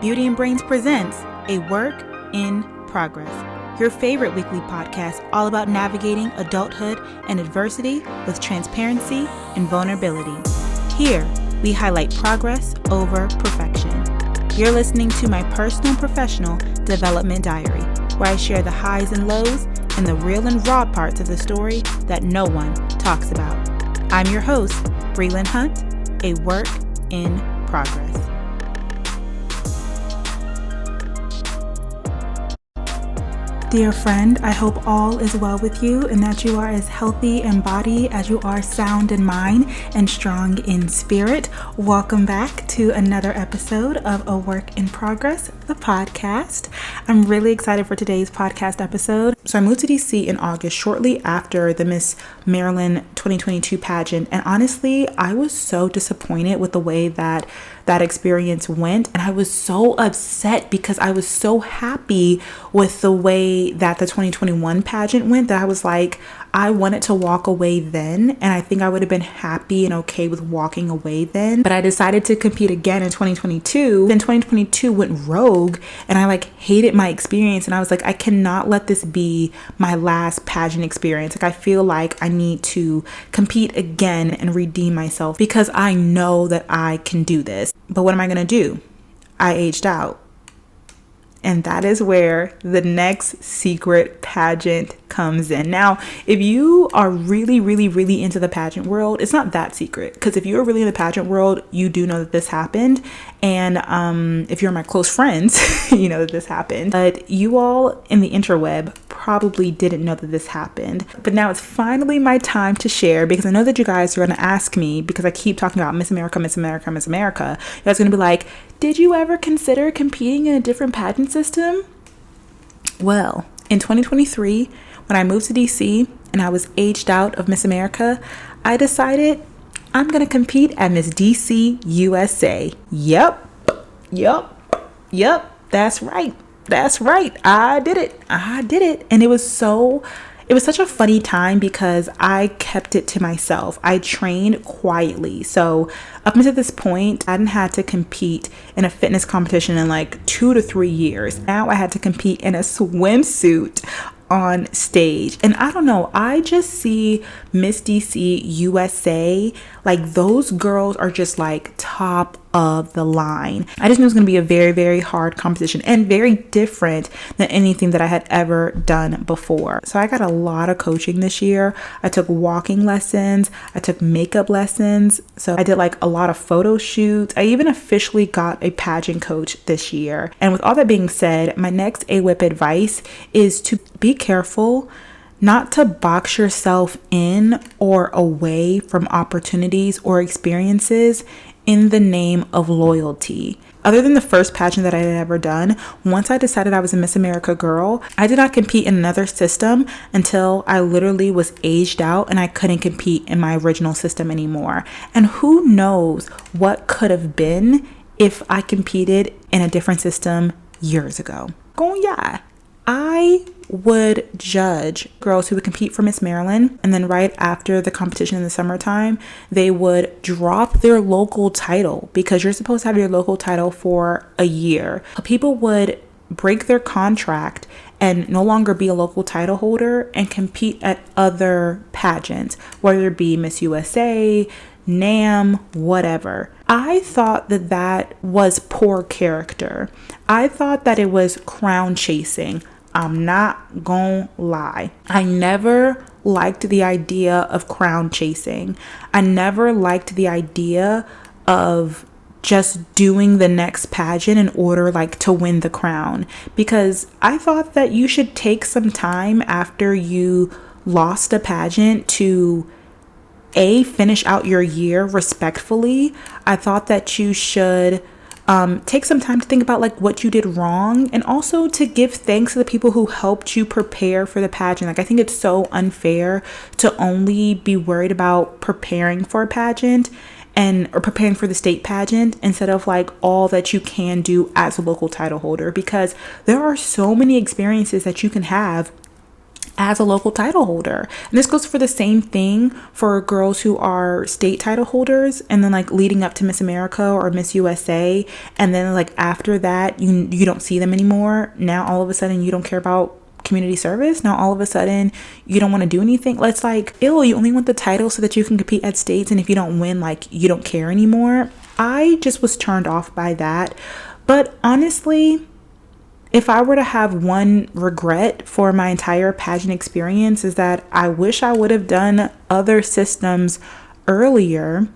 Beauty and Brains presents A Work in Progress, your favorite weekly podcast all about navigating adulthood and adversity with transparency and vulnerability. Here, we highlight progress over perfection. You're listening to my personal and professional development diary, where I share the highs and lows and the real and raw parts of the story that no one talks about. I'm your host, Brelynn Hunt, A Work in Progress. Dear friend, I hope all is well with you and that you are as healthy in body as you are sound in mind and strong in spirit. Welcome back to another episode of A Work in Progress, the podcast. I'm really excited for today's podcast episode. So I moved to DC in August, shortly after the Miss Maryland 2022 pageant. And honestly, I was so disappointed with the way that experience went. And I was so upset because I was so happy with the way that the 2021 pageant went that I was like, I wanted to walk away then. And I think I would have been happy and okay with walking away then. But I decided to compete again in 2022. Then 2022 went rogue and I hated my experience. And I was like, I cannot let this be my last pageant experience. I feel like I need to compete again and redeem myself because I know that I can do this. But what am I going to do? I aged out. And that is where the next secret pageant comes in. Now, if you are really, really, really into the pageant world, it's not that secret. Because if you're really in the pageant world, you do know that this happened. And if you're my close friends, you know that this happened. But you all in the interweb probably didn't know that this happened. But now it's finally my time to share, because I know that you guys are going to ask me, because I keep talking about Miss America, Miss America, Miss America. You guys are going to be like, did you ever consider competing in a different pageant system? Well, in 2023, when I moved to DC and I was aged out of Miss America, I decided I'm going to compete at Miss DC USA. Yep. That's right. I did it. And it was such a funny time because I kept it to myself. I trained quietly. So up until this point, I hadn't had to compete in a fitness competition in 2 to 3 years. Now I had to compete in a swimsuit on stage. And I don't know, I just see Miss DC USA, those girls are just top of the line. I just knew it was going to be a very, very hard competition and very different than anything that I had ever done before. So I got a lot of coaching this year. I took walking lessons. I took makeup lessons. So I did a lot of photo shoots. I even officially got a pageant coach this year. And with all that being said, my next AWIP advice is to be careful not to box yourself in or away from opportunities or experiences in the name of loyalty. Other than the first pageant that I had ever done, once I decided I was a Miss America girl, I did not compete in another system until I literally was aged out and I couldn't compete in my original system anymore. And who knows what could have been if I competed in a different system years ago. I would judge girls who would compete for Miss Maryland, and then right after the competition in the summertime, they would drop their local title, because you're supposed to have your local title for a year. People would break their contract and no longer be a local title holder and compete at other pageants, whether it be Miss USA, NAM, whatever. I thought that was poor character. I thought that it was crown chasing. I'm not gonna lie. I never liked the idea of crown chasing. I never liked the idea of just doing the next pageant in order to win the crown, because I thought that you should take some time after you lost a pageant to finish out your year respectfully. I thought that you should take some time to think about what you did wrong, and also to give thanks to the people who helped you prepare for the pageant. I think it's so unfair to only be worried about preparing for a pageant or preparing for the state pageant instead of all that you can do as a local title holder, because there are so many experiences that you can have as a local title holder. And this goes for the same thing for girls who are state title holders, and then like leading up to Miss America or Miss USA, and then like after that you don't see them anymore. Now all of a sudden you don't care about community service. Now all of a sudden you don't want to do anything. It's like, ew, you only want the title so that you can compete at states, and if you don't win, like, you don't care anymore. I just was turned off by that. But honestly, if I were to have one regret for my entire pageant experience, is that I wish I would have done other systems earlier,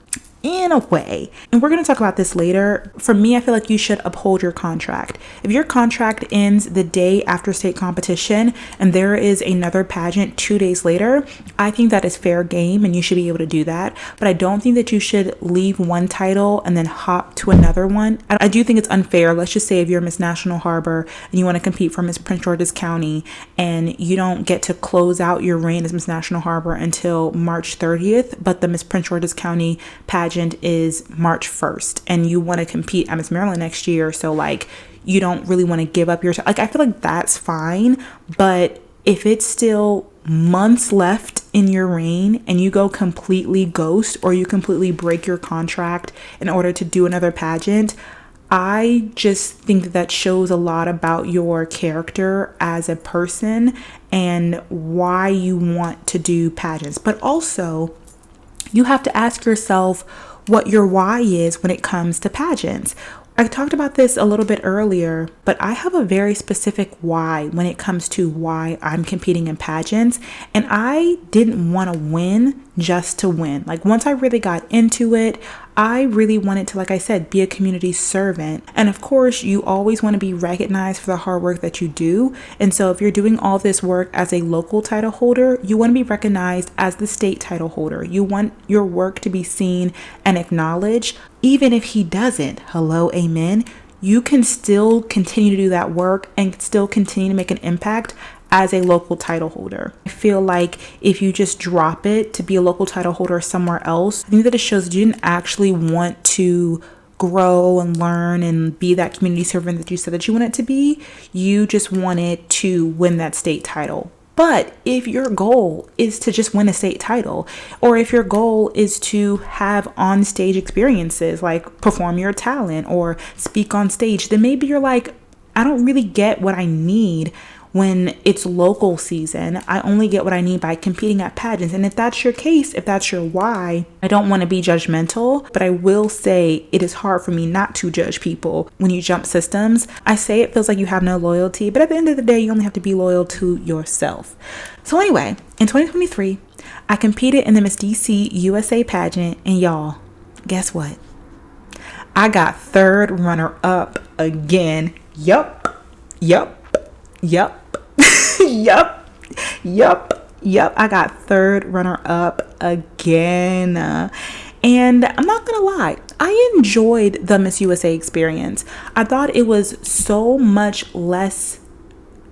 in a way. And we're going to talk about this later. For me, I feel like you should uphold your contract. If your contract ends the day after state competition and there is another pageant 2 days later, I think that is fair game and you should be able to do that. But I don't think that you should leave one title and then hop to another one. I do think it's unfair. Let's just say if you're Miss National Harbor and you want to compete for Miss Prince George's County, and you don't get to close out your reign as Miss National Harbor until March 30th, but the Miss Prince George's County pageant is March 1st, and you want to compete at Miss Maryland next year, so like you don't really want to give up your like, I feel like that's fine. But if it's still months left in your reign and you go completely ghost, or you completely break your contract in order to do another pageant, I just think that shows a lot about your character as a person and why you want to do pageants. But also, you have to ask yourself what your why is when it comes to pageants. I talked about this a little bit earlier, but I have a very specific why when it comes to why I'm competing in pageants. And I didn't want to win just to win. Like, once I really got into it, I really wanted to, like I said, be a community servant. And of course, you always want to be recognized for the hard work that you do. And so if you're doing all this work as a local title holder, you want to be recognized as the state title holder. You want your work to be seen and acknowledged. Even if he doesn't, hello, amen, you can still continue to do that work and still continue to make an impact as a local title holder. I feel like if you just drop it to be a local title holder somewhere else, I think that it shows that you didn't actually want to grow and learn and be that community servant that you said that you wanted to be. You just wanted to win that state title. But if your goal is to just win a state title, or if your goal is to have on-stage experiences, like perform your talent or speak on stage, then maybe you're like, I don't really get what I need when it's local season. I only get what I need by competing at pageants. And if that's your case, if that's your why, I don't want to be judgmental, but I will say it is hard for me not to judge people when you jump systems. I say it feels like you have no loyalty, but at the end of the day, you only have to be loyal to yourself. So anyway, in 2023, I competed in the Miss DC USA pageant, and y'all, guess what? I got third runner up again. Yup. Yup. I got third runner up again. And I'm not gonna lie, I enjoyed the Miss USA experience. I thought it was so much less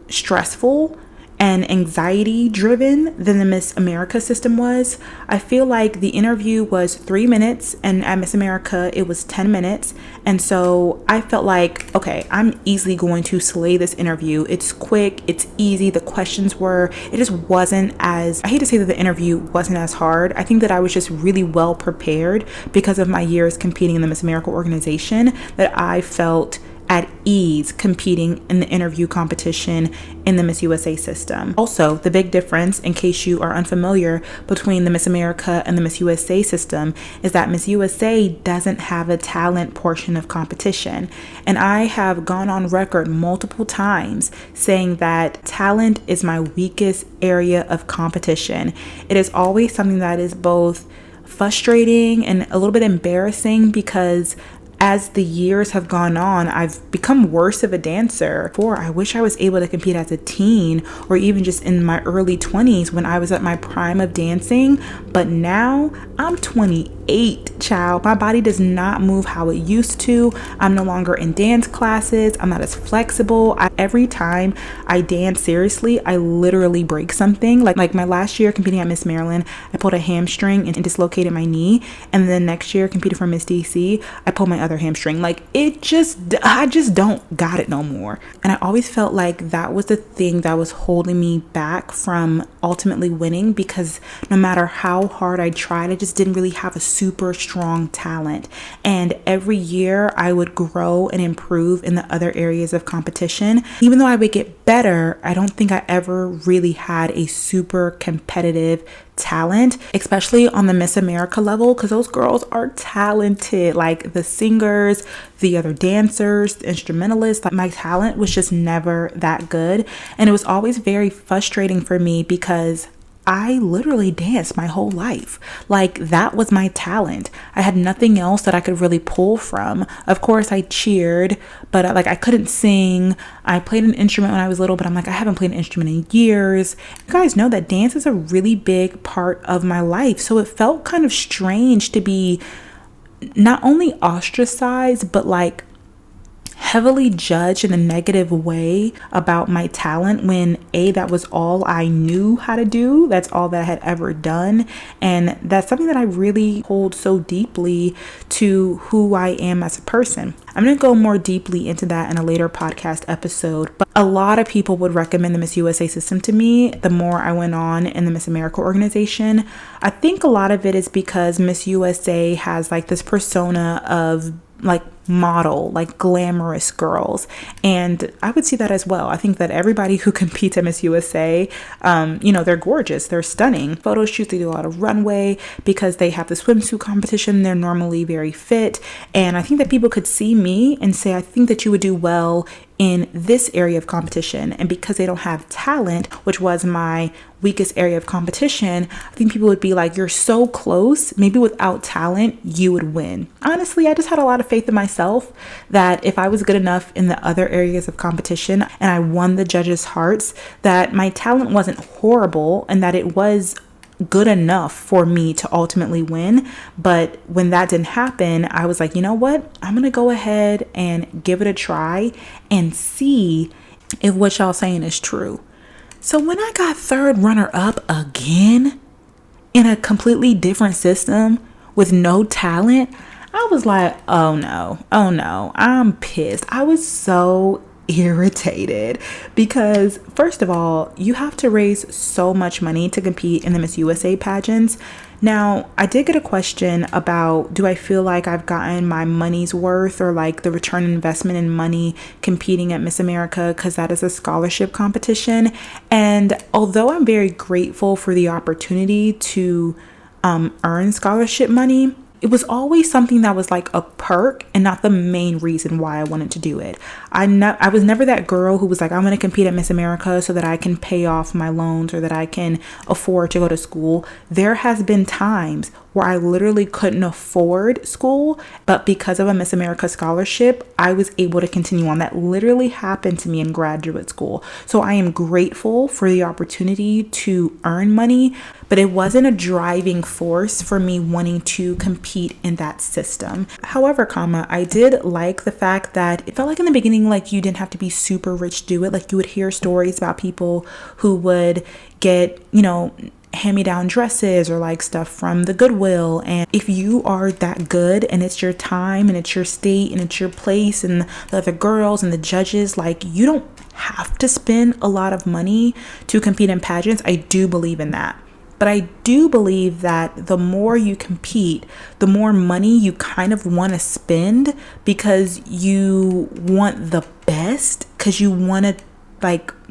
stressful and anxiety driven than the Miss America system was. I feel like the interview was 3 minutes, and at Miss America it was 10 minutes. And so I felt like, okay, I'm easily going to slay this interview. It's quick, it's easy. The questions were, it just wasn't as, I hate to say that the interview wasn't as hard. I think that I was just really well prepared because of my years competing in the Miss America organization, that I felt at ease competing in the interview competition in the Miss USA system. Also, the big difference, in case you are unfamiliar, between the Miss America and the Miss USA system is that Miss USA doesn't have a talent portion of competition. And I have gone on record multiple times saying that talent is my weakest area of competition. It is always something that is both frustrating and a little bit embarrassing, because as the years have gone on, I've become worse of a dancer. I wish I was able to compete as a teen, or even just in my early 20s when I was at my prime of dancing. But now I'm 28 8, child. My body does not move how it used to. I'm no longer in dance classes. I'm not as flexible. Every time I dance seriously, I literally break something. Like my last year competing at Miss Maryland, I pulled a hamstring and dislocated my knee. And then next year competing for Miss DC, I pulled my other hamstring. I just don't got it no more. And I always felt like that was the thing that was holding me back from ultimately winning, because no matter how hard I tried, I just didn't really have a super strong talent. And every year I would grow and improve in the other areas of competition. Even though I would get better, I don't think I ever really had a super competitive talent, especially on the Miss America level, because those girls are talented. Like the singers, the other dancers, the instrumentalists, like my talent was just never that good. And it was always very frustrating for me because I literally danced my whole life. Like that was my talent. I had nothing else that I could really pull from. Of course I cheered, but I couldn't sing. I played an instrument when I was little, but I'm like, I haven't played an instrument in years. You guys know that dance is a really big part of my life. So it felt kind of strange to be not only ostracized, but heavily judged in a negative way about my talent, when that was all I knew how to do. That's all that I had ever done. And that's something that I really hold so deeply to who I am as a person. I'm going to go more deeply into that in a later podcast episode, but a lot of people would recommend the Miss USA system to me the more I went on in the Miss America organization. I think a lot of it is because Miss USA has this persona of model, glamorous girls. And I would see that as well. I think that everybody who competes at Miss USA, they're gorgeous. They're stunning. Photo shoots, they do a lot of runway because they have the swimsuit competition. They're normally very fit. And I think that people could see me and say, I think that you would do well in this area of competition. And because they don't have talent, which was my weakest area of competition, I think people would be like, you're so close. Maybe without talent, you would win. Honestly, I just had a lot of faith in myself that if I was good enough in the other areas of competition and I won the judges' hearts, that my talent wasn't horrible and that it was good enough for me to ultimately win. But when that didn't happen, I was like, you know what? I'm going to go ahead and give it a try and see if what y'all saying is true. So when I got third runner up again in a completely different system with no talent, I was like, oh no, I'm pissed. I was so irritated because first of all, you have to raise so much money to compete in the Miss USA pageants. Now, I did get a question about, do I feel like I've gotten my money's worth or the return on investment in money competing at Miss America, because that is a scholarship competition. And although I'm very grateful for the opportunity to earn scholarship money, it was always something that was a perk and not the main reason why I wanted to do it. I was never that girl who was like, I'm going to compete at Miss America so that I can pay off my loans or that I can afford to go to school. There has been times where I literally couldn't afford school, but because of a Miss America scholarship, I was able to continue on. That literally happened to me in graduate school. So I am grateful for the opportunity to earn money, but it wasn't a driving force for me wanting to compete in that system. However, I did like the fact that it felt like in the beginning, you didn't have to be super rich to do it. You would hear stories about people who would get, hand-me-down dresses or stuff from the Goodwill. And if you are that good and it's your time and it's your state and it's your place and the other girls and the judges, you don't have to spend a lot of money to compete in pageants. I do believe in that. But I do believe that the more you compete, the more money you kind of want to spend because you want the best, because you want to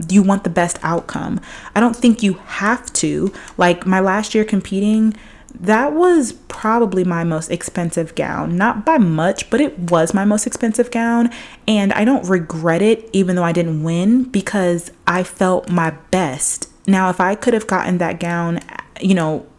you want the best outcome. I don't think you have to. My last year competing, that was probably my most expensive gown. Not by much, but it was my most expensive gown. And I don't regret it, even though I didn't win, because I felt my best. Now, if I could have gotten that gown,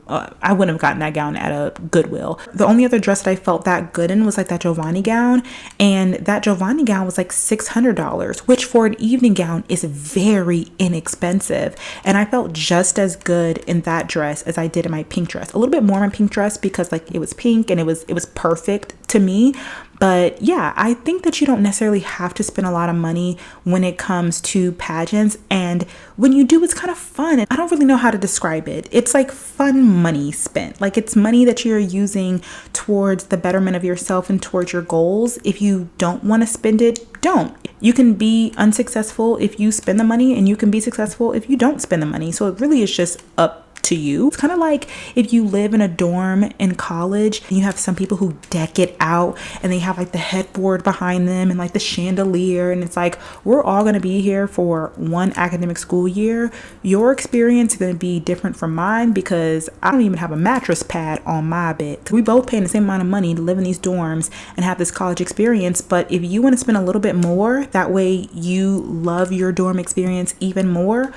I wouldn't have gotten that gown at a Goodwill. The only other dress that I felt that good in was like that Giovanni gown, and that Giovanni gown was like $600, which for an evening gown is very inexpensive. And I felt just as good in that dress as I did in my pink dress. A little bit more in my pink dress because like it was pink and it was perfect to me. But yeah, I think that you don't necessarily have to spend a lot of money when it comes to pageants. And when you do, it's kind of fun. I don't really know how to describe it. It's like fun money spent. Like it's money that you're using towards the betterment of yourself and towards your goals. If you don't want to spend it, don't. You can be unsuccessful if you spend the money, and you can be successful if you don't spend the money. So it really is just up to you. It's kind of like if you live in a dorm in college and you have some people who deck it out and they have like the headboard behind them and like the chandelier, and it's like, we're all going to be here for one academic school year. Your experience is going to be different from mine because I don't even have a mattress pad on my bed. We both paying the same amount of money to live in these dorms and have this college experience. But if you want to spend a little bit more, that way you love your dorm experience even more,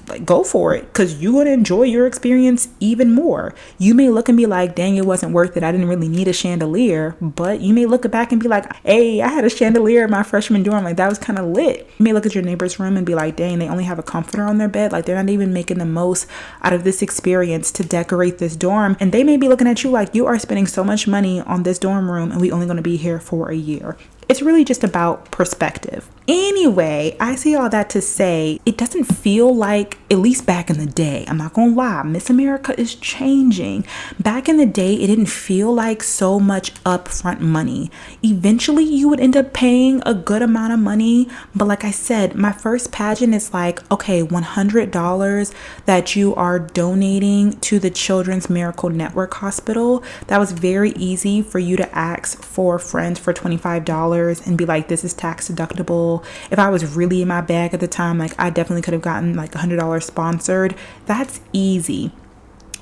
like go for it, because you're going to enjoy your experience even more. You may look and be like, dang, it wasn't worth it. I didn't really need a chandelier. But you may look back and be like, hey, I had a chandelier in my freshman dorm. Like that was kind of lit. You may look at your neighbor's room and be like, dang, they only have a comforter on their bed. Like they're not even making the most out of this experience to decorate this dorm. And they may be looking at you like, you are spending so much money on this dorm room and we only going to be here for a year. It's really just about perspective. Anyway, I say all that to say it doesn't feel like, at least back in the day, I'm not gonna lie, Miss America is changing. Back in the day, it didn't feel like so much upfront money. Eventually, you would end up paying a good amount of money. But like I said, my first pageant is like, okay, $100 that you are donating to the Children's Miracle Network Hospital. That was very easy for you to ask for friends for $25 and be like, this is tax deductible. If I was really in my bag at the time, like I definitely could have gotten like $100 sponsored. That's easy.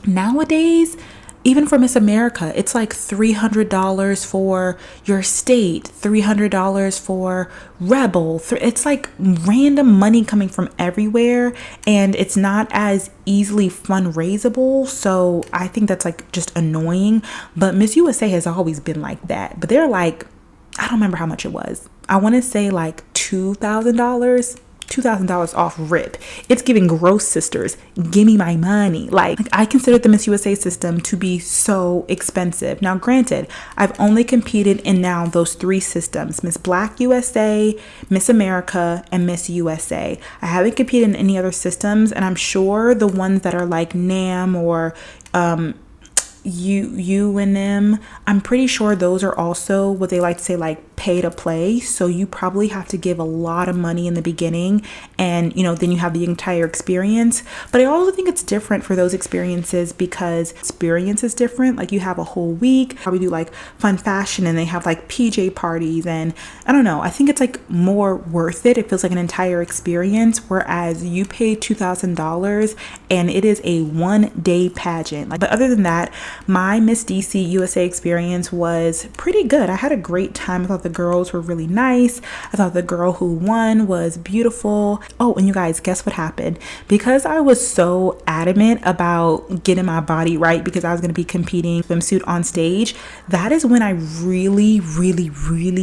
Nowadays, even for Miss America, it's like $300 for your state, $300 for Rebel. It's like random money coming from everywhere, and it's not as easily fundraisable. So I think that's like just annoying. But Miss USA has always been like that. But they're like, I don't remember how much it was. I want to say like $2,000 off rip. It's giving gross sisters, give me my money. Like I consider the Miss USA system to be so expensive. Now granted, I've only competed in now those three systems: Miss Black USA, Miss America, and Miss USA. I haven't competed in any other systems, and I'm sure the ones that are like NAM or UNM, I'm pretty sure those are also what they like to say, like pay to play. So you probably have to give a lot of money in the beginning, and then you have the entire experience. But I also think it's different for those experiences because experience is different. Like you have a whole week, probably do like fun fashion, and they have like PJ parties, and I don't know, I think it's like more worth it. It feels like an entire experience, whereas you pay $2,000 and it is a 1-day pageant. But other than that, my Miss DC USA experience was pretty good. I had a great time. I thought the girls were really nice. I thought the girl who won was beautiful. Oh, and you guys, guess what happened? Because I was so adamant about getting my body right because I was going to be competing swimsuit on stage, that is when I really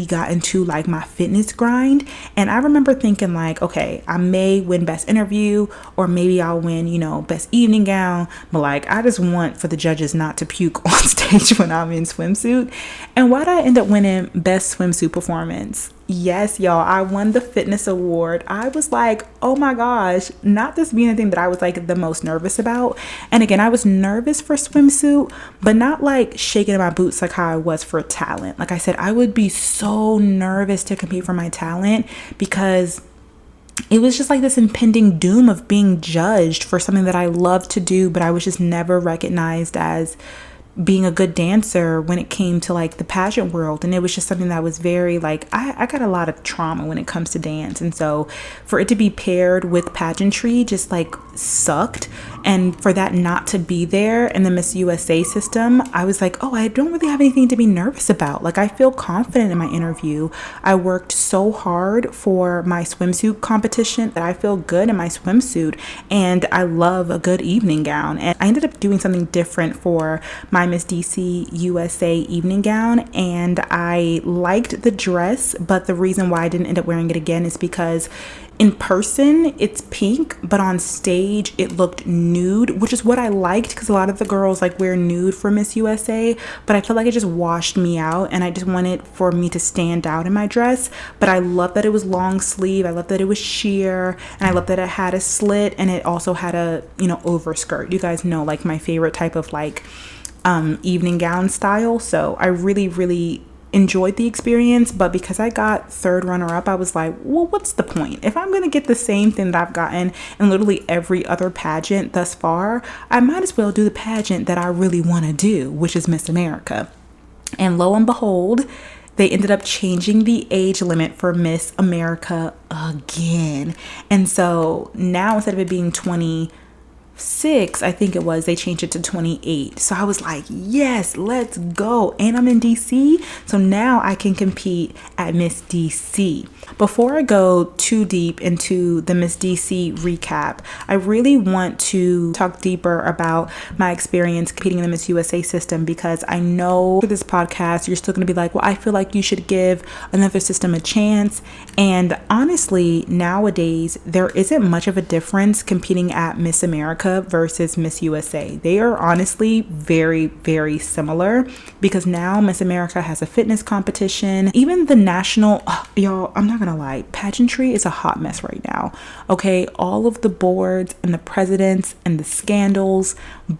got into like my fitness grind. And I remember thinking like, okay, I may win best interview, or maybe I'll win, best evening gown, but like I just want for the judges not to puke on stage when I'm in swimsuit. And why did I end up winning best swimsuit performance? Yes, y'all, I won the fitness award. I was like, oh my gosh, not this being the thing that I was like the most nervous about. And again, I was nervous for swimsuit, but not like shaking in my boots like how I was for talent. Like I said, I would be so nervous to compete for my talent because it was just like this impending doom of being judged for something that I love to do, but I was just never recognized as being a good dancer when it came to like the pageant world. And it was just something that was very like, I got a lot of trauma when it comes to dance. And so for it to be paired with pageantry just like sucked. And for that not to be there in the Miss USA system, I was like, oh, I don't really have anything to be nervous about. Like, I feel confident in my interview. I worked so hard for my swimsuit competition that I feel good in my swimsuit, and I love a good evening gown. And I ended up doing something different for my Miss DC USA evening gown, and I liked the dress, but the reason why I didn't end up wearing it again is because in person it's pink, but on stage it looked nude, which is what I liked because a lot of the girls like wear nude for Miss USA, but I felt like it just washed me out, and I just wanted for me to stand out in my dress. But I love that it was long sleeve, I love that it was sheer, and I love that it had a slit, and it also had a, you know, overskirt. You guys know like my favorite type of like evening gown style. So I really enjoyed the experience, but because I got third runner up, I was like, well, what's the point? If I'm going to get the same thing that I've gotten in literally every other pageant thus far, I might as well do the pageant that I really want to do, which is Miss America. And lo and behold, they ended up changing the age limit for Miss America again. And so now instead of it being 26, I think it was, they changed it to 28. So I was like, yes, let's go. And I'm in DC, so now I can compete at Miss DC. Before I go too deep into the Miss DC recap, I really want to talk deeper about my experience competing in the Miss USA system, because I know for this podcast you're still going to be like, well, I feel like you should give another system a chance. And honestly, nowadays there isn't much of a difference competing at Miss America versus Miss USA. They are honestly very similar, because now Miss America has a fitness competition. Even the national, y'all, I'm not gonna lie, pageantry is a hot mess right now. Okay, all of the boards and the presidents and the scandals,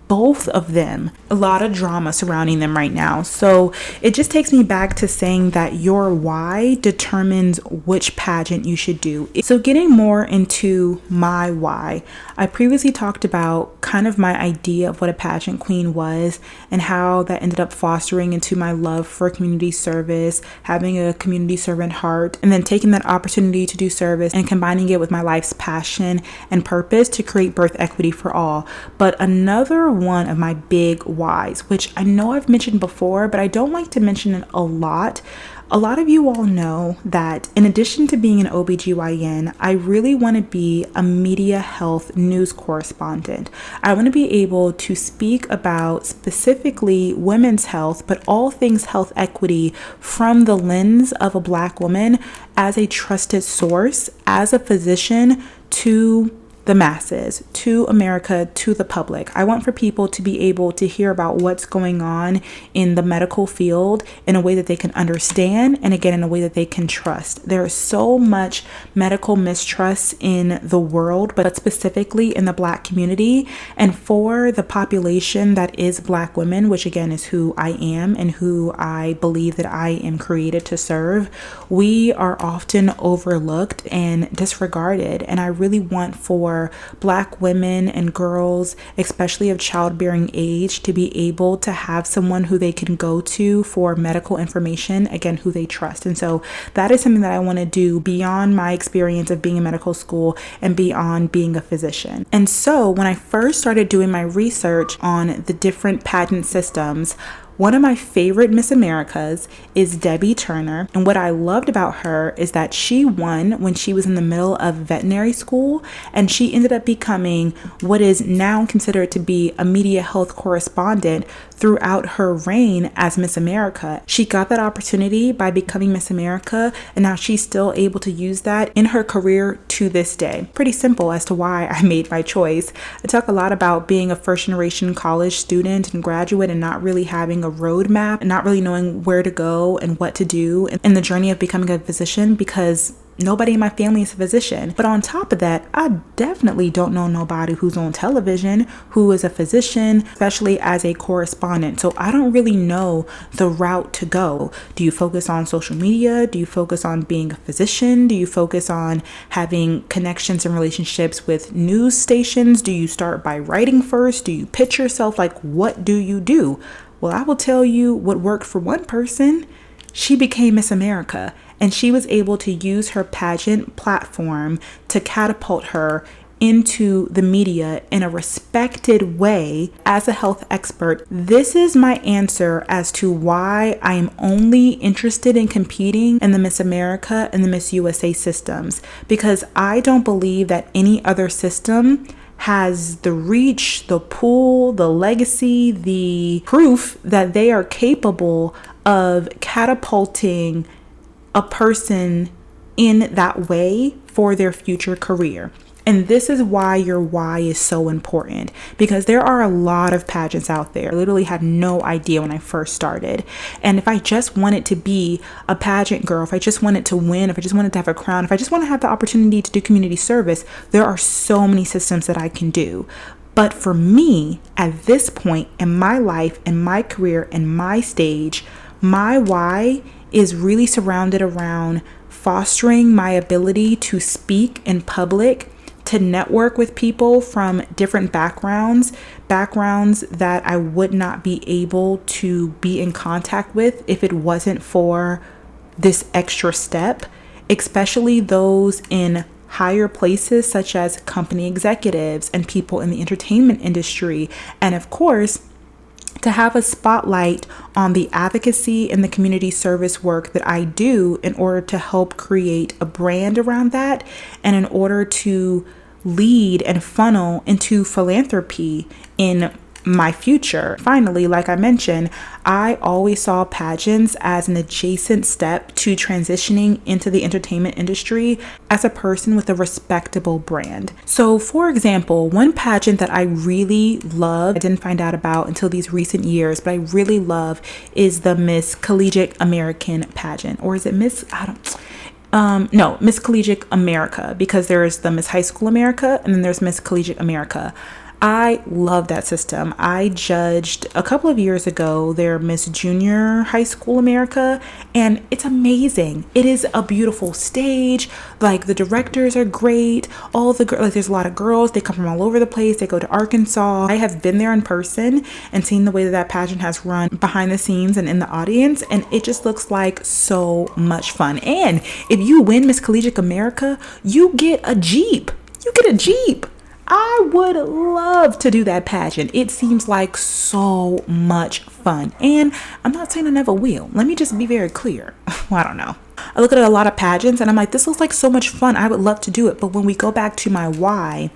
both of them, a lot of drama surrounding them right now. So it just takes me back to saying that your why determines which pageant you should do. So getting more into my why, I previously talked about kind of my idea of what a pageant queen was and how that ended up fostering into my love for community service, having a community servant heart, and then taking that opportunity to do service and combining it with my life's passion and purpose to create birth equity for all. But another one of my big whys, which I know I've mentioned before, but I don't like to mention it a lot. A lot of you all know that in addition to being an OBGYN, I really want to be a media health news correspondent. I want to be able to speak about specifically women's health, but all things health equity from the lens of a Black woman as a trusted source, as a physician to the masses, to America, to the public. I want for people to be able to hear about what's going on in the medical field in a way that they can understand, and again, in a way that they can trust. There is so much medical mistrust in the world, but specifically in the Black community. And for the population that is Black women, which again is who I am and who I believe that I am created to serve, we are often overlooked and disregarded. And I really want for Black women and girls, especially of childbearing age, to be able to have someone who they can go to for medical information, again, who they trust. And so that is something that I want to do beyond my experience of being in medical school and beyond being a physician. And so when I first started doing my research on the different pageant systems, one of my favorite Miss Americas is Debbie Turner. And what I loved about her is that she won when she was in the middle of veterinary school, and she ended up becoming what is now considered to be a media health correspondent throughout her reign as Miss America. She got that opportunity by becoming Miss America, and now she's still able to use that in her career to this day. Pretty simple as to why I made my choice. I talk a lot about being a first generation college student and graduate and not really having a roadmap and not really knowing where to go and what to do in the journey of becoming a physician, because nobody in my family is a physician. But on top of that, I definitely don't know nobody who's on television who is a physician, especially as a correspondent. So I don't really know the route to go. Do you focus on social media? Do you focus on being a physician? Do you focus on having connections and relationships with news stations? Do you start by writing first? Do you pitch yourself? Like, what do you do? Well, I will tell you what worked for one person. She became Miss America, and she was able to use her pageant platform to catapult her into the media in a respected way as a health expert. This is my answer as to why I am only interested in competing in the Miss America and the Miss USA systems, because I don't believe that any other system has the reach, the pull, the legacy, the proof that they are capable of catapulting a person in that way for their future career. And this is why your why is so important, because there are a lot of pageants out there. I literally had no idea when I first started. And if I just wanted to be a pageant girl, if I just wanted to win, if I just wanted to have a crown, if I just want to have the opportunity to do community service, there are so many systems that I can do. But for me, at this point in my life, in my career, in my stage, my why is really surrounded around fostering my ability to speak in public, to network with people from different backgrounds that I would not be able to be in contact with if it wasn't for this extra step, especially those in higher places such as company executives and people in the entertainment industry. And of course, to have a spotlight on the advocacy and the community service work that I do in order to help create a brand around that, and in order to lead and funnel into philanthropy in my future. Finally, like I mentioned, I always saw pageants as an adjacent step to transitioning into the entertainment industry as a person with a respectable brand. So for example, one pageant that I really love, I didn't find out about until these recent years, but I really love is the Miss Collegiate American pageant. Or is it Miss? No, Miss Collegiate America, because there's the Miss High School America and then there's Miss Collegiate America. I love that system. I judged a couple of years ago their Miss Junior High School America, and it's amazing. It is a beautiful stage. Like, the directors are great. There's a lot of girls. They come from all over the place. They go to Arkansas. I have been there in person and seen the way that pageant has run behind the scenes and in the audience, and it just looks like so much fun. And if you win Miss Collegiate America, you get a Jeep. I would love to do that pageant. It seems like so much fun. And I'm not saying I never will. Let me just be very clear. Well, I don't know. I look at a lot of pageants and I'm like, this looks like so much fun. I would love to do it. But when we go back to my why,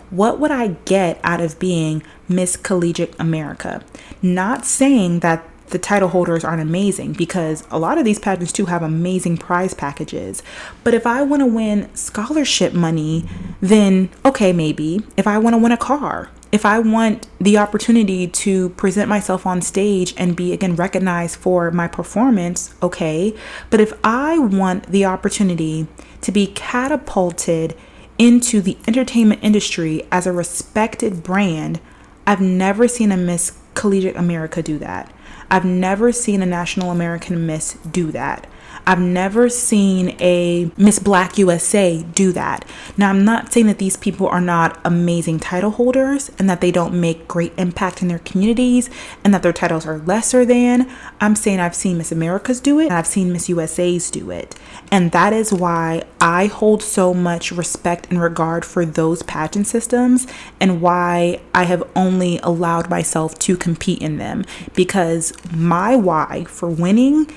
what would I get out of being Miss Collegiate America? Not saying that the title holders aren't amazing, because a lot of these pageants too have amazing prize packages. But if I want to win scholarship money, then okay, maybe. If I want to win a car, if I want the opportunity to present myself on stage and be again recognized for my performance, okay. But if I want the opportunity to be catapulted into the entertainment industry as a respected brand, I've never seen a Miss Collegiate America do that. I've never seen a National American Miss do that. I've never seen a Miss Black USA do that. Now, I'm not saying that these people are not amazing title holders and that they don't make great impact in their communities and that their titles are lesser than. I'm saying I've seen Miss Americas do it and I've seen Miss USA's do it. And that is why I hold so much respect and regard for those pageant systems, and why I have only allowed myself to compete in them, because my why for winning,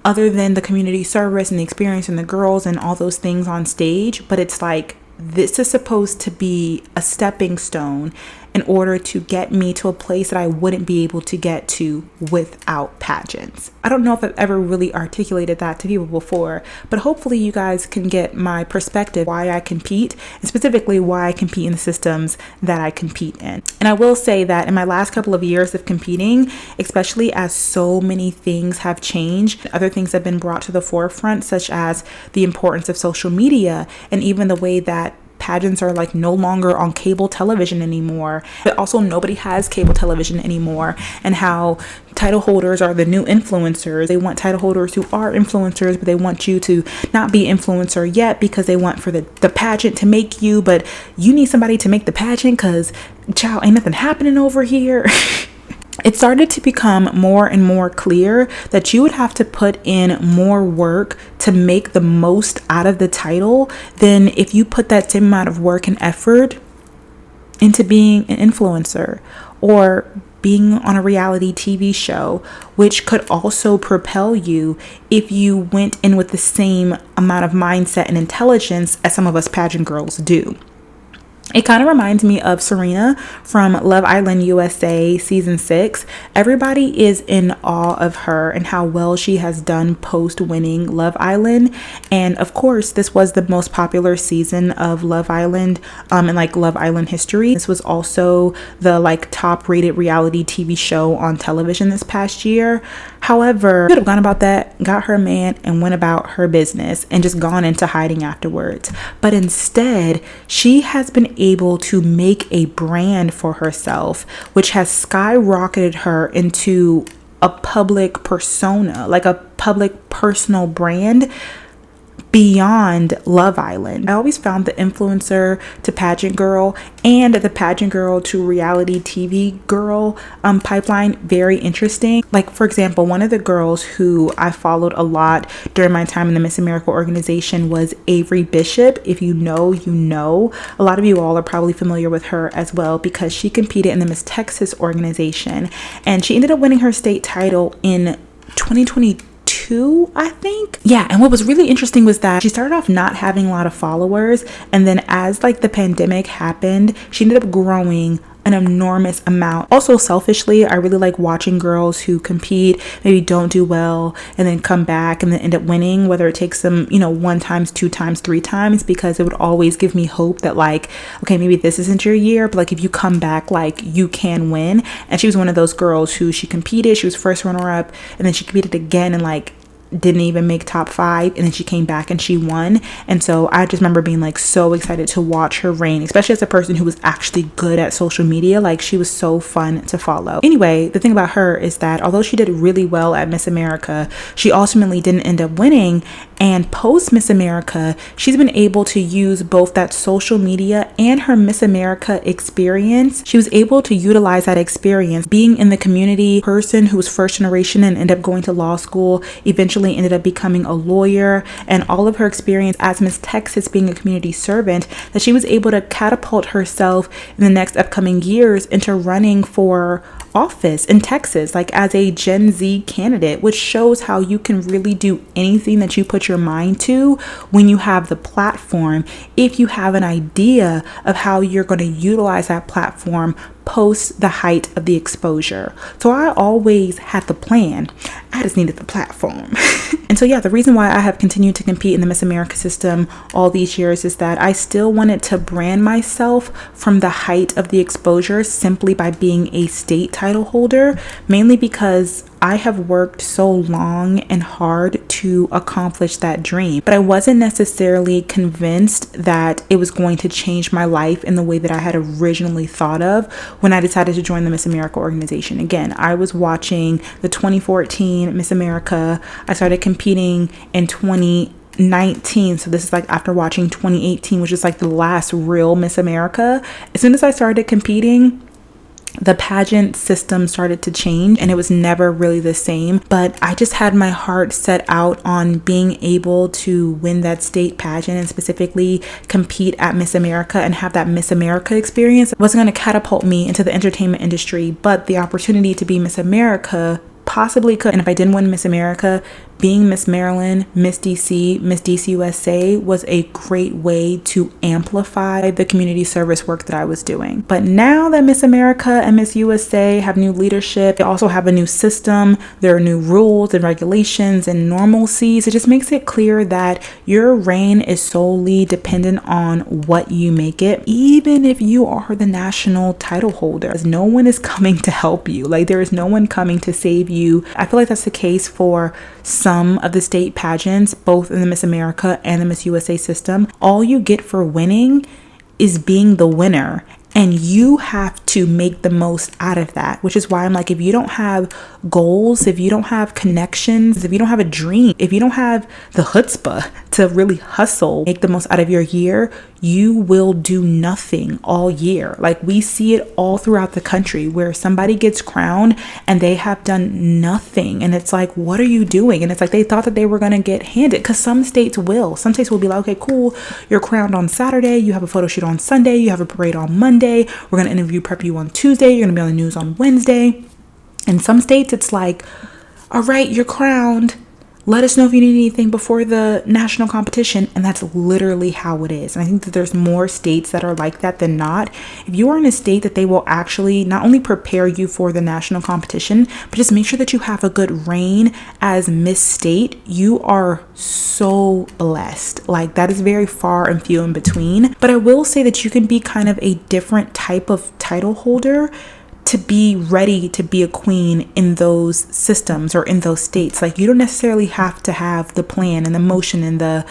other than the community service and the experience and the girls and all those things on stage, but it's like, this is supposed to be a stepping stone in order to get me to a place that I wouldn't be able to get to without pageants. I don't know if I've ever really articulated that to people before, but hopefully you guys can get my perspective, why I compete, and specifically why I compete in the systems that I compete in. And I will say that in my last couple of years of competing, especially as so many things have changed, other things have been brought to the forefront, such as the importance of social media and even the way that pageants are like no longer on cable television anymore, but also nobody has cable television anymore, and how title holders are the new influencers. They want title holders who are influencers, but they want you to not be influencer yet because they want for the pageant to make you, but you need somebody to make the pageant because child, ain't nothing happening over here. it started to become more and more clear that you would have to put in more work to make the most out of the title than if you put that same amount of work and effort into being an influencer or being on a reality TV show, which could also propel you if you went in with the same amount of mindset and intelligence as some of us pageant girls do. It kind of reminds me of Serena from Love Island USA season 6. Everybody is in awe of her and how well she has done post winning Love Island. And of course, this was the most popular season of Love Island in like Love Island history. This was also the like top rated reality TV show on television this past year. However, she could have gone about that, got her man, and went about her business and just gone into hiding afterwards. But instead, she has been able to make a brand for herself, which has skyrocketed her into a public persona, like a public personal brand beyond Love Island. I always found the influencer to pageant girl and the pageant girl to reality TV girl pipeline very interesting. Like, for example, one of the girls who I followed a lot during my time in the Miss America organization was Avery Bishop. If you know, you know. A lot of you all are probably familiar with her as well because she competed in the Miss Texas organization and she ended up winning her state title in 2022, I think. Yeah, and what was really interesting was that she started off not having a lot of followers, and then as like the pandemic happened, she ended up growing an enormous amount. Also, selfishly, I really like watching girls who compete, maybe don't do well, and then come back and then end up winning, whether it takes them, you know, 1 time, 2 times, 3 times, because it would always give me hope that like, okay, maybe this isn't your year, but like if you come back, like you can win. And she was one of those girls who she competed, she was first runner up, and then she competed again and like didn't even make top 5, and then she came back and she won. And so I just remember being like so excited to watch her reign, especially as a person who was actually good at social media. Like, she was so fun to follow. Anyway, the thing about her is that although she did really well at Miss America, she ultimately didn't end up winning. And post Miss America, she's been able to use both that social media and her Miss America experience. She was able to utilize that experience being in the community, person who was first generation and ended up going to law school, eventually ended up becoming a lawyer, and all of her experience as Miss Texas being a community servant, that she was able to catapult herself in the next upcoming years into running for office in Texas, like as a Gen Z candidate, which shows how you can really do anything that you put your mind to when you have the platform, if you have an idea of how you're going to utilize that platform post the height of the exposure. So I always had the plan. I just needed the platform. And so yeah, the reason why I have continued to compete in the Miss America system all these years is that I still wanted to brand myself from the height of the exposure simply by being a state title holder, mainly because I have worked so long and hard to accomplish that dream, but I wasn't necessarily convinced that it was going to change my life in the way that I had originally thought of when I decided to join the Miss America organization. Again, I was watching the 2014 Miss America. I started competing in 2019, so this is like after watching 2018, which is like the last real Miss America. As soon as I started competing, the pageant system started to change and it was never really the same. But I just had my heart set out on being able to win that state pageant and specifically compete at Miss America and have that Miss America experience. It wasn't going to catapult me into the entertainment industry, but the opportunity to be Miss America possibly could. And if I didn't win Miss America, being Miss Maryland, Miss DC, Miss DC USA was a great way to amplify the community service work that I was doing. But now that Miss America and Miss USA have new leadership, they also have a new system, there are new rules and regulations and normalcies. It just makes it clear that your reign is solely dependent on what you make it, even if you are the national title holder. No one is coming to help you. Like, there is no one coming to save you. I feel like that's the case for some of the state pageants, both in the Miss America and the Miss USA system. All you get for winning is being the winner. and you have to make the most out of that, which is why I'm like, if you don't have goals, if you don't have connections, if you don't have a dream, if you don't have the chutzpah to really hustle, make the most out of your year, you will do nothing all year. Like, we see it all throughout the country where somebody gets crowned and they have done nothing, and it's like, what are you doing? And it's like, they thought that they were going to get handed, because some states will be like, okay, cool, you're crowned on Saturday, you have a photo shoot on Sunday, you have a parade on Monday, we're going to interview prep you on Tuesday, you're going to be on the news on Wednesday. In some states it's like, all right, you're crowned, let us know if you need anything before the national competition. And that's literally how it is. And I think that there's more states that are like that than not. If you are in a state that they will actually not only prepare you for the national competition, but just make sure that you have a good reign as Miss State, you are so blessed. Like, that is very far and few in between. But I will say that you can be kind of a different type of title holder to be ready to be a queen in those systems or in those states. Like, you don't necessarily have to have the plan and the motion and the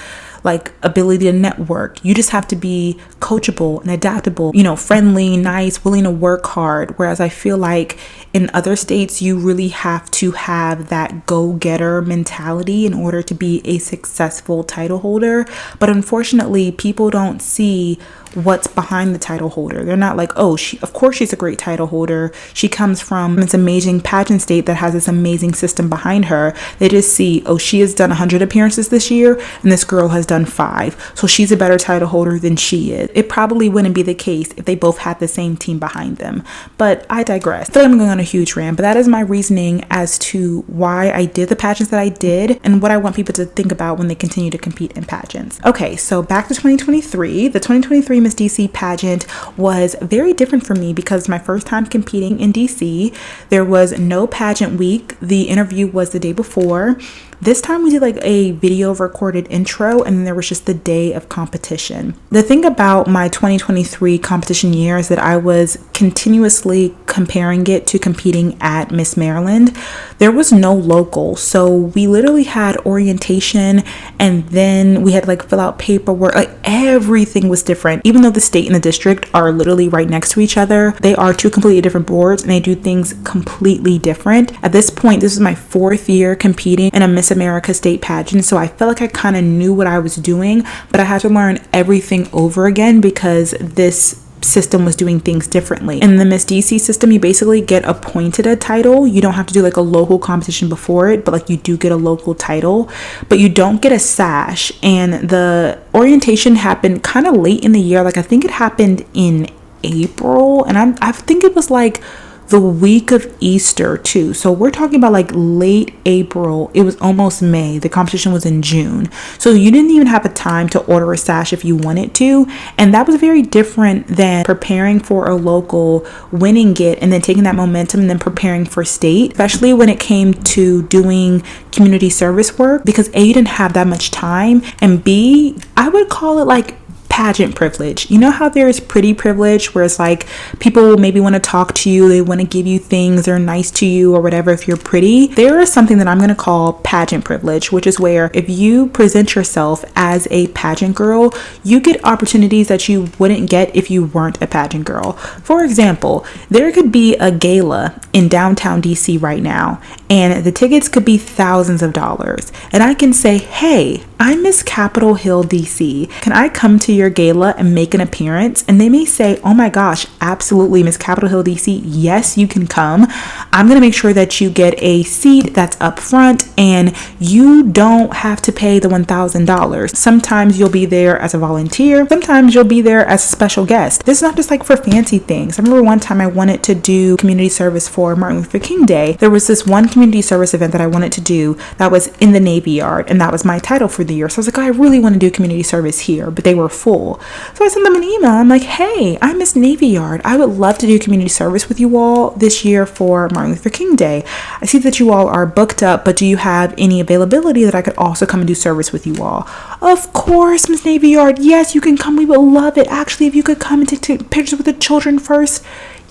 like ability to network. You just have to be coachable and adaptable, friendly, nice, willing to work hard. Whereas I feel like in other states, you really have to have that go-getter mentality in order to be a successful title holder. But unfortunately, people don't see what's behind the title holder. They're not like, oh, of course she's a great title holder. She comes from this amazing pageant state that has this amazing system behind her. They just see, oh, she has done 100 appearances this year and this girl has done 5. So she's a better title holder than she is. It probably wouldn't be the case if they both had the same team behind them. But I digress. I feel like I'm going on a huge rant, but that is my reasoning as to why I did the pageants that I did and what I want people to think about when they continue to compete in pageants. Okay, so back to 2023. The 2023 Miss DC pageant was very different for me because my first time competing in DC. There was no pageant week. The interview was the day before. This time we did like a video recorded intro, and then there was just the day of competition. The thing about my 2023 competition year is that I was continuously comparing it to competing at Miss Maryland. There was no local, so we literally had orientation, and then we had to like fill out paperwork. Like, everything was different. Even though the state and the district are literally right next to each other, they are two completely different boards and they do things completely different. At this point, this is my 4th year competing in a Miss America state pageant, so I felt like I kind of knew what I was doing, but I had to learn everything over again because this system was doing things differently. In the Miss DC system, you basically get appointed a title. You don't have to do like a local competition before it, but like you do get a local title, but you don't get a sash. And the orientation happened kind of late in the year. Like, I think it happened in April, and I think it was like the week of Easter too. So we're talking about like late April. It was almost May. The competition was in June. So you didn't even have a time to order a sash if you wanted to. And that was very different than preparing for a local, winning it, and then taking that momentum and then preparing for state, especially when it came to doing community service work, because A, you didn't have that much time, and B, I would call it like pageant privilege. You know how there's pretty privilege where it's like people maybe want to talk to you, they want to give you things, they're nice to you or whatever if you're pretty. There is something that I'm going to call pageant privilege, which is where if you present yourself as a pageant girl, you get opportunities that you wouldn't get if you weren't a pageant girl. For example, there could be a gala in downtown DC right now, and the tickets could be thousands of dollars. And I can say, hey, I'm Miss Capitol Hill DC. Can I come to your gala and make an appearance? And they may say, oh my gosh, absolutely, Miss Capitol Hill DC. Yes, you can come. I'm going to make sure that you get a seat that's up front and you don't have to pay the $1,000. Sometimes you'll be there as a volunteer. Sometimes you'll be there as a special guest. This is not just like for fancy things. I remember one time I wanted to do community service for Martin Luther King Day. There was this one community service event that I wanted to do that was in the Navy Yard, and that was my title for the year. So I was like, oh, I really want to do community service here, but they were full. So I sent them an email. I'm like, hey, I'm Miss Navy Yard. I would love to do community service with you all this year for Martin Luther King Day. I see that you all are booked up, but do you have any availability that I could also come and do service with you all? Of course, Miss Navy Yard. Yes, you can come. We would love it. Actually, if you could come and take pictures with the children first.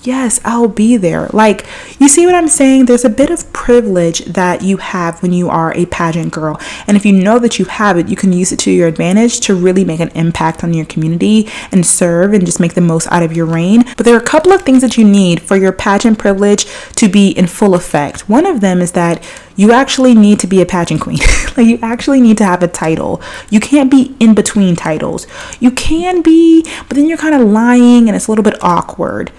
yes, I'll be there. Like, you see what I'm saying? There's a bit of privilege that you have when you are a pageant girl. And if you know that you have it, you can use it to your advantage to really make an impact on your community and serve and just make the most out of your reign. But there are a couple of things that you need for your pageant privilege to be in full effect. One of them is that you actually need to be a pageant queen. Like, you actually need to have a title. You can't be in between titles. You can be, but then you're kind of lying and it's a little bit awkward.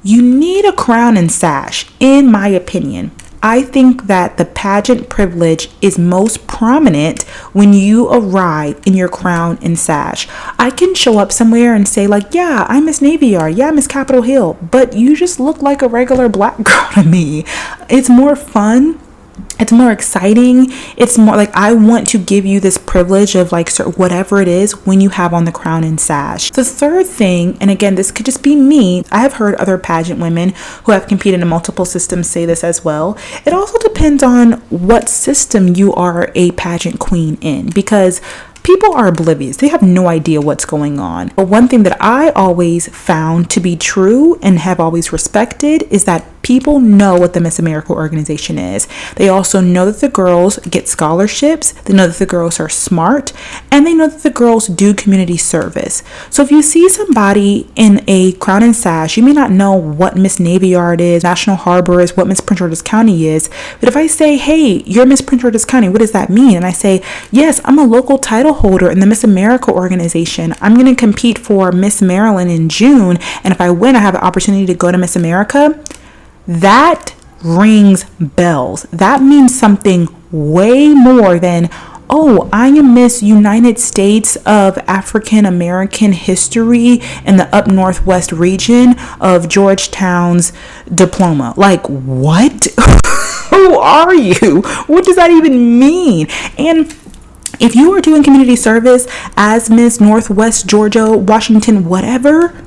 You need a crown and sash, in my opinion. I think that the pageant privilege is most prominent when you arrive in your crown and sash. I can show up somewhere and say, like, yeah, I'm Miss Navy Yard, yeah, Miss Capitol Hill, but you just look like a regular black girl to me. It's more fun. It's more exciting. It's more like, I want to give you this privilege of like whatever it is when you have on the crown and sash. The third thing, and again, this could just be me, I have heard other pageant women who have competed in multiple systems say this as well. It also depends on what system you are a pageant queen in, because people are oblivious. They have no idea what's going on. But one thing that I always found to be true and have always respected is that people know what the Miss America organization is. They also know that the girls get scholarships. They know that the girls are smart, and they know that the girls do community service. So if you see somebody in a crown and sash, you may not know what Miss Navy Yard is, National Harbor is, what Miss Prince George's County is. But if I say, hey, you're Miss Prince George's County, what does that mean? And I say, yes, I'm a local title holder in the Miss America organization. I'm going to compete for Miss Maryland in June, and if I win, I have an opportunity to go to Miss America. That rings bells. That means something way more than, oh, I am Miss United States of African American History in the up northwest region of Georgetown's diploma. Like, what? Who are you? What does that even mean? And if you are doing community service as Miss Northwest Georgia, Washington, whatever,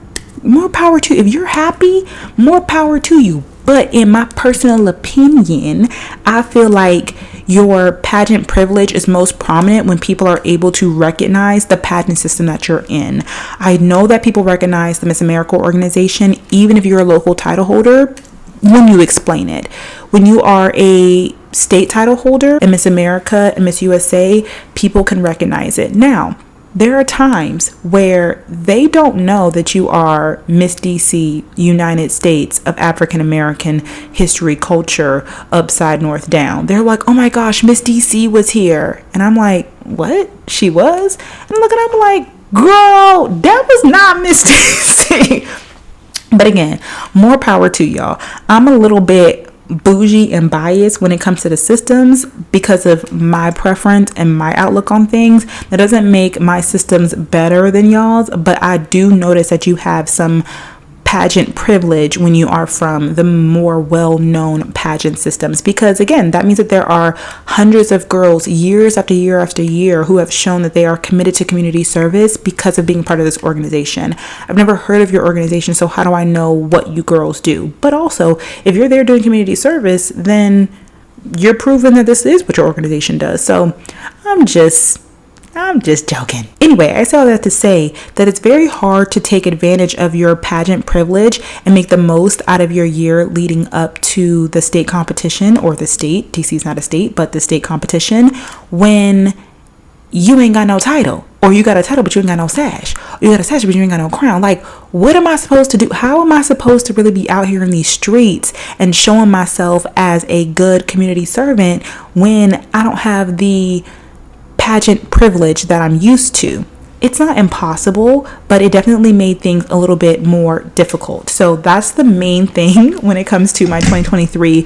more power to you. If you're happy, more power to you. But in my personal opinion, I feel like your pageant privilege is most prominent when people are able to recognize the pageant system that you're in. I know that people recognize the Miss America organization, even if you're a local title holder, when you explain it. When you are a state title holder in Miss America and Miss USA, people can recognize it. Now, there are times where they don't know that you are Miss DC, United States of African American History, Culture, upside, north, down. They're like, oh my gosh, Miss DC was here. And I'm like, what? She was? And I look at them like, girl, that was not Miss DC. But again, more power to y'all. I'm a little bit bougie and biased when it comes to the systems because of my preference and my outlook on things. That doesn't make my systems better than y'all's, but I do notice that you have some pageant privilege when you are from the more well-known pageant systems, because again, that means that there are hundreds of girls years after year after year who have shown that they are committed to community service because of being part of this organization. I've never heard of your organization, so how do I know what you girls do? But also, if you're there doing community service, then you're proving that this is what your organization does. So I'm just joking. Anyway, I say all that to say that it's very hard to take advantage of your pageant privilege and make the most out of your year leading up to the state competition, or the state, DC is not a state, but the state competition, when you ain't got no title, or you got a title but you ain't got no sash, or you got a sash but you ain't got no crown. Like, what am I supposed to do? How am I supposed to really be out here in these streets and showing myself as a good community servant when I don't have the pageant privilege that I'm used to? It's not impossible, but it definitely made things a little bit more difficult. So that's the main thing when it comes to my 2023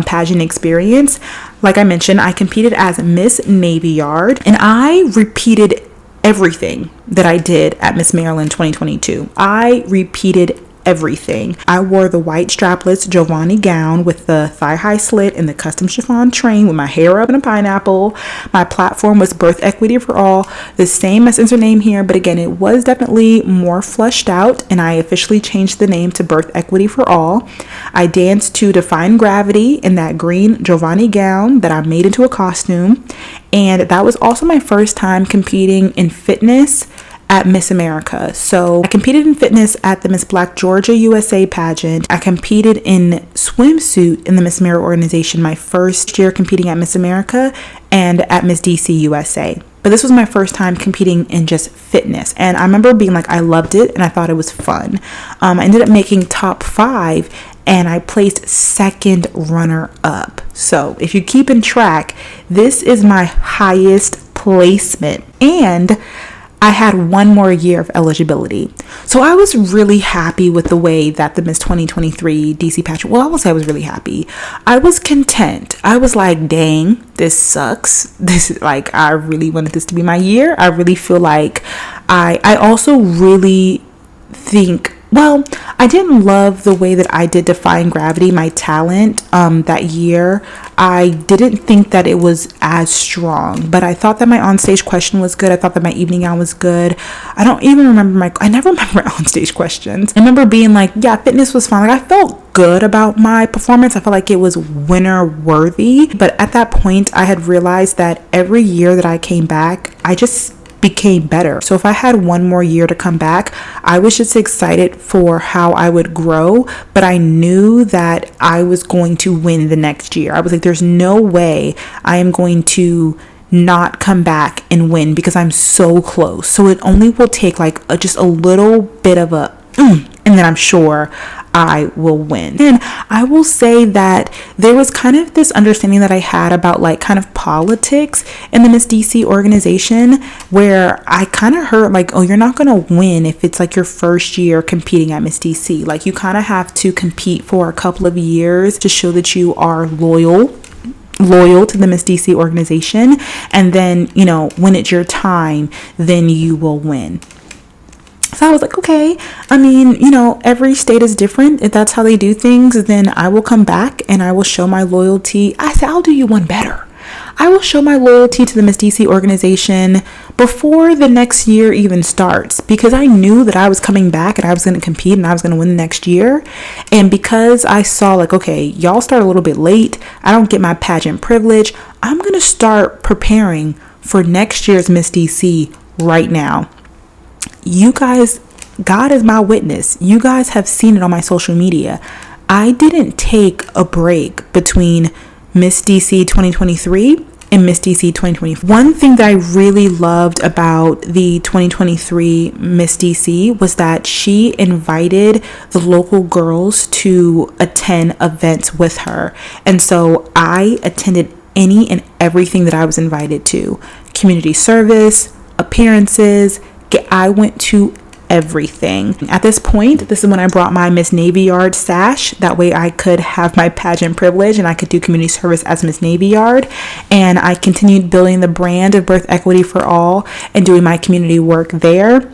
pageant experience. Like I mentioned, I competed as Miss Navy Yard, and I repeated everything that I did at Miss Maryland 2022. I repeated everything. I wore the white strapless Giovanni gown with the thigh-high slit and the custom chiffon train with my hair up in a pineapple. My platform was birth equity for all, the same as its name here, but again, it was definitely more fleshed out, and I officially changed the name to birth equity for all. I danced to Defying Gravity in that green Giovanni gown that I made into a costume, and that was also my first time competing in fitness at Miss America. So I competed in fitness at the Miss Black Georgia USA pageant. I competed in swimsuit in the Miss America organization my first year competing at Miss America and at Miss DC USA. But this was my first time competing in just fitness. And I remember being like, I loved it and I thought it was fun. I ended up making top 5 and I placed second runner up. So if you're keeping track, this is my highest placement. And I had one more year of eligibility. So I was really happy with the way that the Miss 2023 DC pageant, well, I won't say I was really happy. I was content. I was like, dang, this sucks. This is like, I really wanted this to be my year. I really feel like I also really think, well, I didn't love the way that I did Defying Gravity, my talent, that year. I didn't think that it was as strong, but I thought that my onstage question was good. I thought that my evening gown was good. I never remember my onstage questions. I remember being like, yeah, fitness was fine. Like, I felt good about my performance. I felt like it was winner worthy. But at that point, I had realized that every year that I came back, I just became better. So if I had one more year to come back, I was just excited for how I would grow, but I knew that I was going to win the next year. I was like, there's no way I am going to not come back and win because I'm so close. So it only will take like just a little bit of a and then I'm sure I will win. And I will say that there was kind of this understanding that I had about like kind of politics in the Miss DC organization, where I kind of heard like, oh, you're not going to win if it's like your first year competing at Miss DC. Like, you kind of have to compete for a couple of years to show that you are loyal to the Miss DC organization. And then, you know, when it's your time, then you will win. So I was like, okay, I mean, you know, every state is different. If that's how they do things, then I will come back and I will show my loyalty. I said, I'll do you one better. I will show my loyalty to the Miss DC organization before the next year even starts, because I knew that I was coming back and I was going to compete and I was going to win the next year. And because I saw like, okay, y'all start a little bit late, I don't get my pageant privilege, I'm going to start preparing for next year's Miss DC right now. You guys, God is my witness. You guys have seen it on my social media. I didn't take a break between Miss DC 2023 and Miss DC 2024. One thing that I really loved about the 2023 Miss DC was that she invited the local girls to attend events with her. And so I attended any and everything that I was invited to. Community service, appearances, I went to everything. At this point, this is when I brought my Miss Navy Yard sash. That way I could have my pageant privilege and I could do community service as Miss Navy Yard. And I continued building the brand of Birth Equity for All and doing my community work there.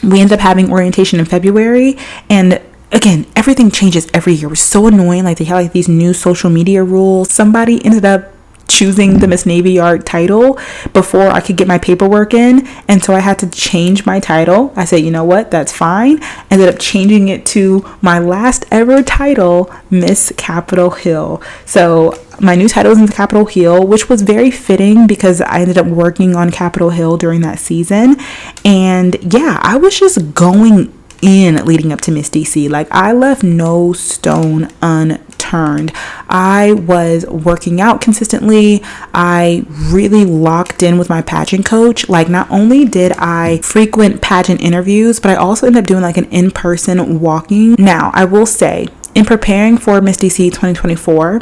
We ended up having orientation in February, and again, everything changes every year. It was so annoying. Like, they had like these new social media rules. Somebody ended up choosing the Miss Navy Yard title before I could get my paperwork in, and so I had to change my title. I said, you know what, that's fine. Ended up changing it to my last ever title, Miss Capitol Hill. So my new title is in Capitol Hill, which was very fitting because I ended up working on Capitol Hill during that season. And yeah, I was just going in leading up to Miss DC. Like, I left no stone unturned. I was working out consistently. I really locked in with my pageant coach. Like, not only did I frequent pageant interviews, but I also ended up doing like an in-person walking. Now, I will say, in preparing for Miss DC 2024,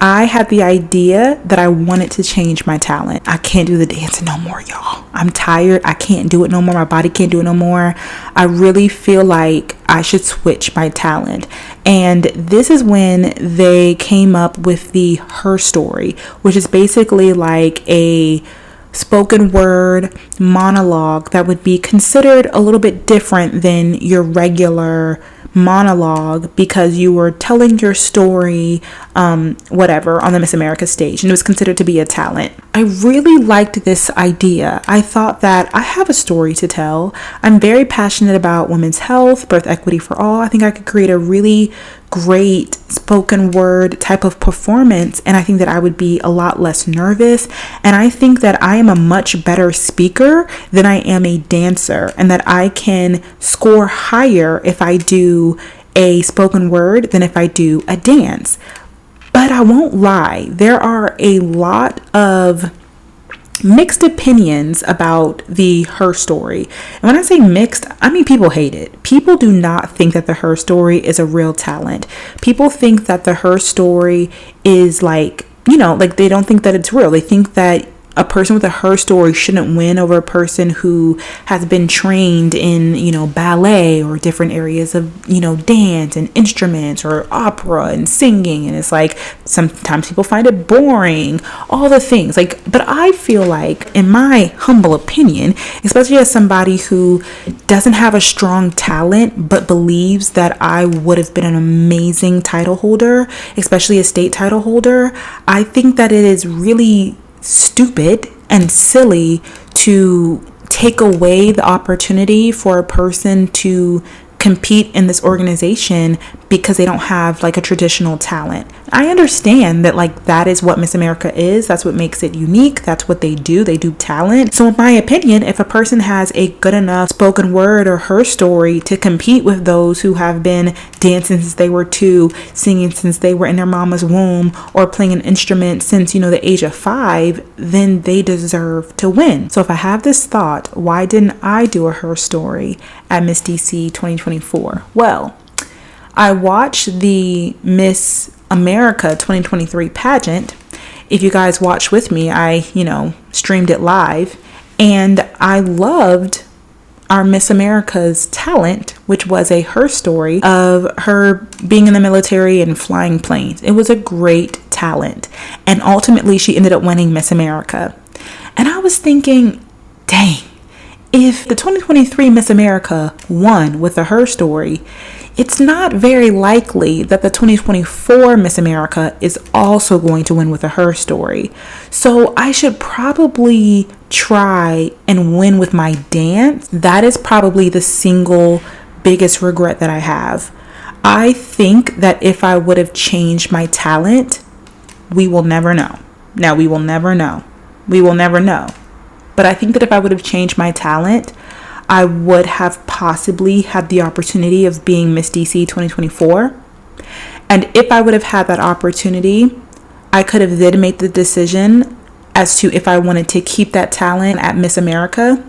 I had the idea that I wanted to change my talent. I can't do the dancing no more, y'all. I'm tired. I can't do it no more. My body can't do it no more. I really feel like I should switch my talent. And this is when they came up with the Her Story, which is basically like a spoken word monologue that would be considered a little bit different than your regular monologue, because you were telling your story whatever on the Miss America stage, and it was considered to be a talent. I really liked this idea. I thought that I have a story to tell. I'm very passionate about women's health, birth equity for all. I think I could create a really great spoken word type of performance, and I think that I would be a lot less nervous, and I think that I am a much better speaker than I am a dancer, and that I can score higher if I do a spoken word than if I do a dance. But I won't lie, there are a lot of mixed opinions about the Her Story. And when I say mixed, I mean people hate it. People do not think that the Her Story is a real talent. People think that the Her Story is like, like they don't think that it's real. They think that a person with a Her Story shouldn't win over a person who has been trained in, ballet or different areas of, dance and instruments or opera and singing. And it's like, sometimes people find it boring, all the things but I feel like, in my humble opinion, especially as somebody who doesn't have a strong talent, but believes that I would have been an amazing title holder, especially a state title holder, I think that it is really stupid and silly to take away the opportunity for a person to compete in this organization because they don't have like a traditional talent. I understand that that is what Miss America is. That's what makes it unique. That's what they do. They do talent. So in my opinion, if a person has a good enough spoken word or Her Story to compete with those who have been dancing since they were 2, singing since they were in their mama's womb, or playing an instrument since, the age of 5, then they deserve to win. So if I have this thought, why didn't I do a Her Story at Miss DC 2024? Well, I watched the Miss America 2023 pageant. If you guys watched with me, I, streamed it live, and I loved our Miss America's talent, which was a Her Story of her being in the military and flying planes. It was a great talent, and ultimately she ended up winning Miss America. And I was thinking, dang, if the 2023 Miss America won with a Her Story, it's not very likely that the 2024 Miss America is also going to win with a Her Story. So I should probably try and win with my dance. That is probably the single biggest regret that I have. I think that if I would have changed my talent, we will never know. Now, we will never know. We will never know. But I think that if I would have changed my talent, I would have possibly had the opportunity of being Miss DC 2024. And if I would have had that opportunity, I could have then made the decision as to if I wanted to keep that talent at Miss America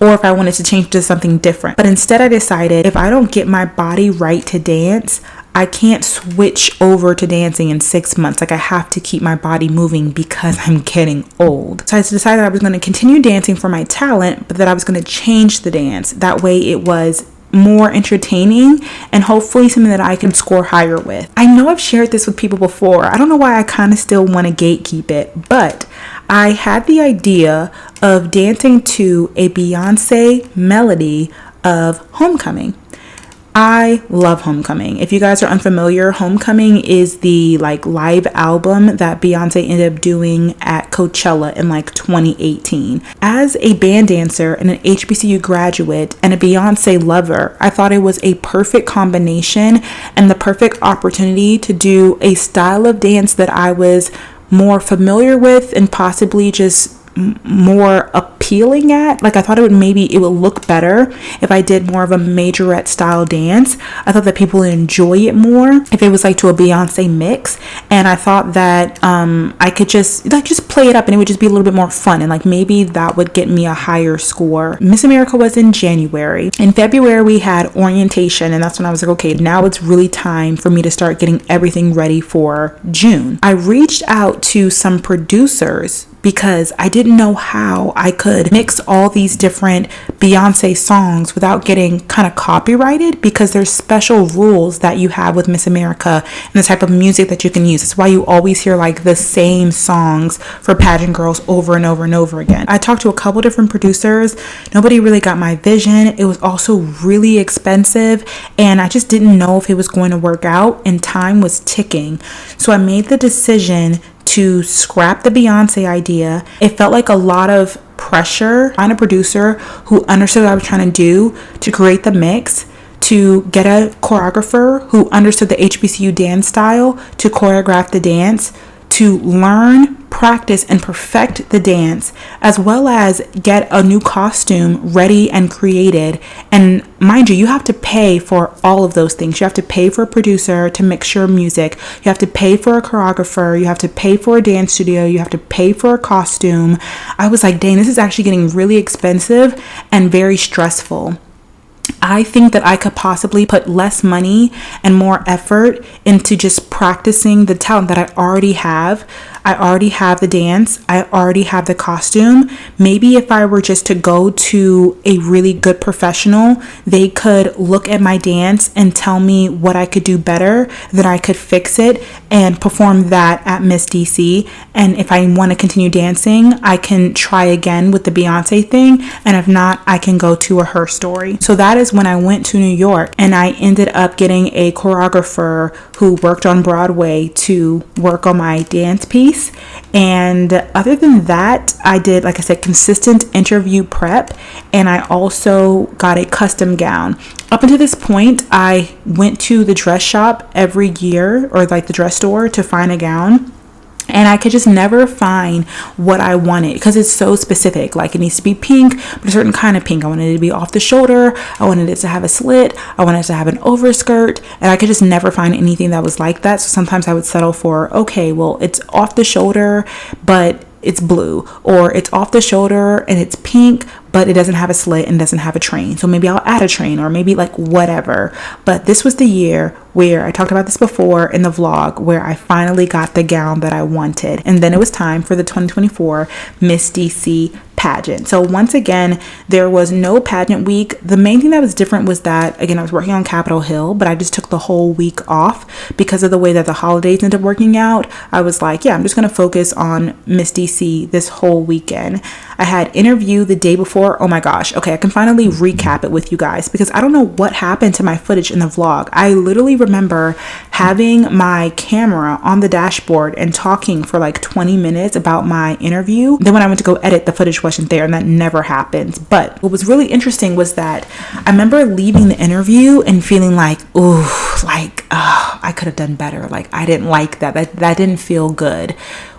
or if I wanted to change to something different. But instead I decided if I don't get my body right to dance, I can't switch over to dancing in 6 months. I have to keep my body moving because I'm getting old. So I decided I was going to continue dancing for my talent, but that I was going to change the dance. That way it was more entertaining and hopefully something that I can score higher with. I know I've shared this with people before. I don't know why I kind of still want to gatekeep it, but I had the idea of dancing to a Beyonce melody of Homecoming. I love Homecoming. If you guys are unfamiliar, Homecoming is the live album that Beyonce ended up doing at Coachella in 2018. As a band dancer and an HBCU graduate and a Beyonce lover, I thought it was a perfect combination and the perfect opportunity to do a style of dance that I was more familiar with and possibly just more appealing at. I thought it would look better if I did more of a majorette style dance. I thought that people would enjoy it more if it was to a Beyonce mix, and I thought that I could just play it up and it would just be a little bit more fun, and maybe that would get me a higher score. Miss America was in January. In February we had orientation, and that's when I was like, okay, now it's really time for me to start getting everything ready for June. I reached out to some producers because I didn't know how I could mix all these different Beyonce songs without getting kind of copyrighted, because there's special rules that you have with Miss America and the type of music that you can use. That's why you always hear the same songs for pageant girls over and over and over again. I talked to a couple different producers. Nobody really got my vision. It was also really expensive, and I just didn't know if it was going to work out, and time was ticking. So I made the decision to scrap the Beyonce idea. It felt like a lot of pressure on a producer who understood what I was trying to do to create the mix, to get a choreographer who understood the HBCU dance style to choreograph the dance, to learn, practice, and perfect the dance, as well as get a new costume ready and created. And mind you, you have to pay for all of those things. You have to pay for a producer to mix your music. You have to pay for a choreographer. You have to pay for a dance studio. You have to pay for a costume. I was like, dang, this is actually getting really expensive and very stressful. I think that I could possibly put less money and more effort into just practicing the talent that I already have. I already have the dance. I already have the costume. Maybe if I were just to go to a really good professional, they could look at my dance and tell me what I could do better, then I could fix it and perform that at Miss DC. And if I want to continue dancing, I can try again with the Beyonce thing. And if not, I can go to a Her Story. So that is when I went to New York, and I ended up getting a choreographer who worked on Broadway to work on my dance piece. And other than that, I did, like I said, consistent interview prep, and I also got a custom gown. Up until this point, I went to the dress shop every year, or like the dress store, to find a gown. And I could just never find what I wanted because it's so specific. Like, it needs to be pink, but a certain kind of pink. I wanted it to be off the shoulder. I wanted it to have a slit. I wanted it to have an overskirt. And I could just never find anything that was like that. So sometimes I would settle for, okay, well, it's off the shoulder, but it's blue, or it's off the shoulder and it's pink, but it doesn't have a slit and doesn't have a train. So maybe I'll add a train, or maybe like whatever. But this was the year where I talked about this before in the vlog, where I finally got the gown that I wanted. And then it was time for the 2024 Miss DC pageant. So once again, there was no pageant week. The main thing that was different was that, again, I was working on Capitol Hill, but I just took the whole week off because of the way that the holidays ended up working out. I was like, yeah, I'm just going to focus on Miss DC this whole weekend. I had interview the day before. Oh my gosh. Okay, I can finally recap it with you guys because I don't know what happened to my footage in the vlog. I literally remember having my camera on the dashboard and talking for like 20 minutes about my interview. Then when I went to go edit, the footage wasn't there, and that never happens. But what was really interesting was that I remember leaving the interview and feeling like, ooh, like, I could have done better. Like, I didn't like that. That didn't feel good.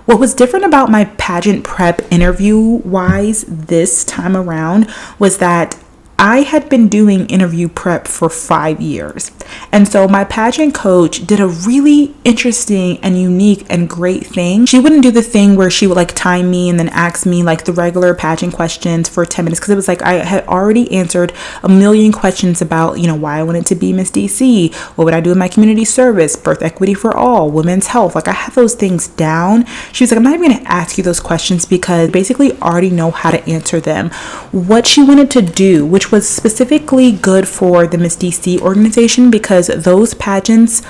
What was different about my pageant prep interview wise this time around was that I had been doing interview prep for 5 years. And so my pageant coach did a really interesting and unique and great thing. She wouldn't do the thing where she would like time me and then ask me like the regular pageant questions for 10 minutes. Cause it was like, I had already answered a million questions about, you know, why I wanted to be Miss DC. What would I do in my community service? Birth equity for all, women's health. Like, I had those things down. She was like, I'm not even going to ask you those questions because I basically already know how to answer them. What she wanted to do, which was specifically good for the Miss DC organization, because those pageant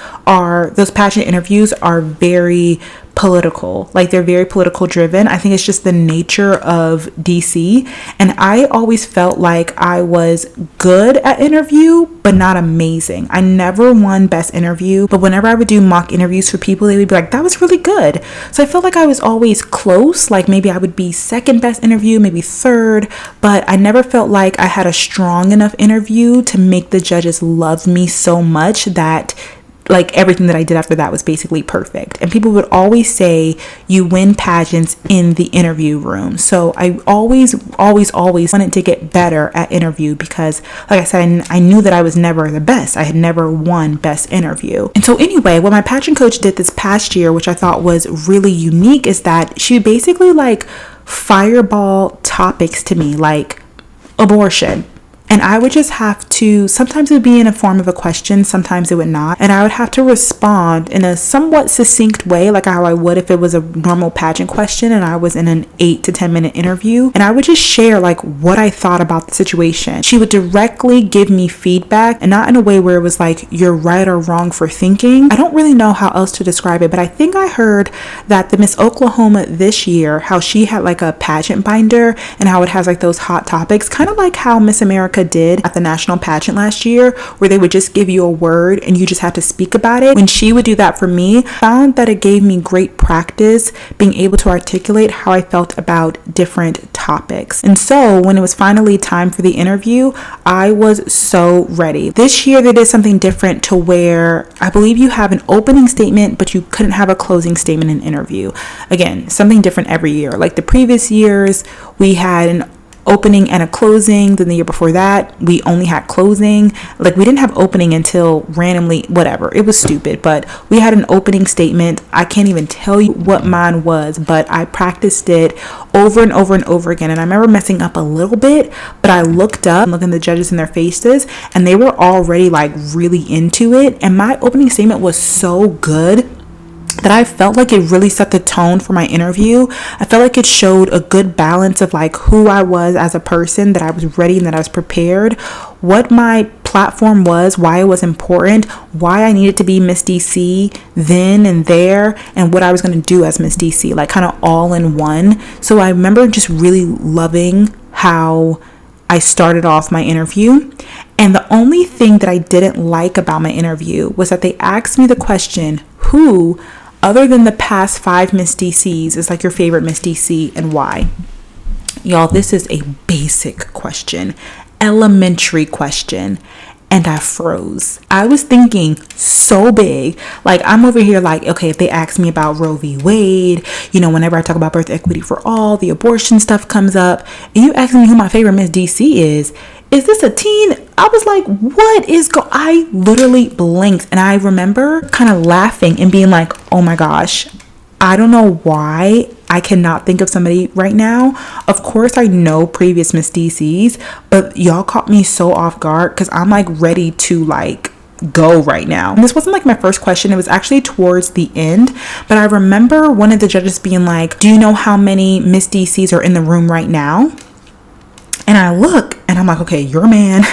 interviews are very political. Like, they're very political driven. I think it's just the nature of DC. And I always felt like I was good at interview, but not amazing. I never won best interview, but whenever I would do mock interviews for people, they would be like, that was really good. So I felt like I was always close. Like, maybe I would be second best interview, maybe third, but I never felt like I had a strong enough interview to make the judges love me so much that like everything that I did after that was basically perfect. And people would always say you win pageants in the interview room. So I always wanted to get better at interview because, like I said, I knew that I was never the best. I had never won best interview. And so anyway, what my pageant coach did this past year, which I thought was really unique, is that she basically like fireball topics to me, like abortion. And I would just have to, sometimes it would be in a form of a question, sometimes it would not. And I would have to respond in a somewhat succinct way, like how I would if it was a normal pageant question and I was in an 8 to 10 minute interview. And I would just share like what I thought about the situation. She would directly give me feedback, and not in a way where it was like, you're right or wrong for thinking. I don't really know how else to describe it, but I think I heard that the Miss Oklahoma this year, how she had like a pageant binder and how it has like those hot topics, kind of like how Miss America America did at the national pageant last year, where they would just give you a word and you just have to speak about it. When she would do that for me, I found that it gave me great practice being able to articulate how I felt about different topics. And so when it was finally time for the interview, I was so ready. This year they did something different to where I believe you have an opening statement, but you couldn't have a closing statement in an interview. Again, something different every year. Like the previous years, we had an opening and a closing. Then the year before that, we only had closing. Like we didn't have opening until randomly, whatever. It was stupid, but we had an opening statement. I can't even tell you what mine was, but I practiced it over and over and over again. And I remember messing up a little bit, but I looked up and looked at the judges in their faces, and they were already like really into it. And my opening statement was so good that I felt like it really set the tone for my interview. I felt like it showed a good balance of like who I was as a person, that I was ready and that I was prepared, what my platform was, why it was important, why I needed to be Miss DC then and there, and what I was going to do as Miss DC, like kind of all in one. So I remember just really loving how I started off my interview. And the only thing that I didn't like about my interview was that they asked me the question, who other than the past 5 Miss DCs is like your favorite Miss DC and why? Y'all, this is a basic question, elementary question. And I froze. I was thinking so big. Like I'm over here like, okay, if they ask me about Roe v. Wade, you know, whenever I talk about birth equity for all, the abortion stuff comes up, and you ask me who my favorite Miss DC is this a teen? I was like, what is I literally blinked, and I remember kind of laughing and being like, oh my gosh, I don't know why I cannot think of somebody right now. Of course, I know previous Miss DCs, but y'all caught me so off guard because I'm like ready to like go right now. And this wasn't like my first question. It was actually towards the end. But I remember one of the judges being like, do you know how many Miss DCs are in the room right now? And I look and I'm like, okay, you're a man.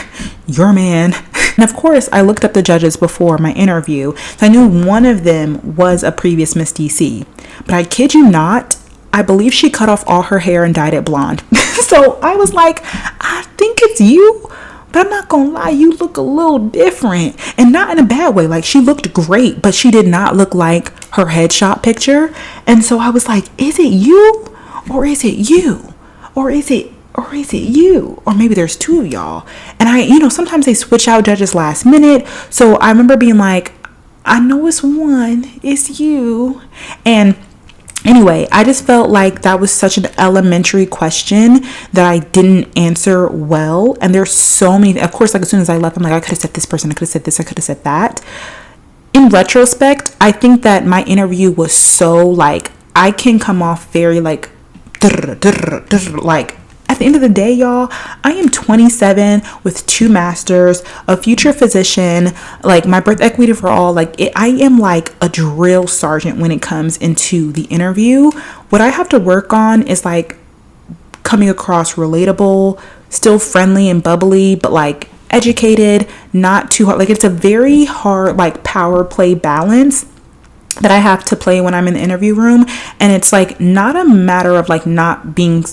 And of course, I looked up the judges before my interview. So I knew one of them was a previous Miss DC. But I kid you not, I believe she cut off all her hair and dyed it blonde. So I was like, I think it's you. But I'm not gonna lie, you look a little different. And not in a bad way. Like she looked great, but she did not look like her headshot picture. And so I was like, is it you? Or is it you? Or is it you? Or maybe there's 2 of y'all. And sometimes they switch out judges last minute. So I remember being like, I know it's one, it's you. And anyway, I just felt like that was such an elementary question that I didn't answer well. And there's so many, of course, like as soon as I left, I'm like, I could have said this person, I could have said this, I could have said that. In retrospect, I think that my interview was so like, I can come off very like at the end of the day, y'all, I am 27 with 2 masters, a future physician, like my birth equity for all, I am like a drill sergeant when it comes into the interview. What I have to work on is like coming across relatable, still friendly and bubbly, but like educated, not too hard. Like it's a very hard like power play balance that I have to play when I'm in the interview room. And it's like not a matter of like not being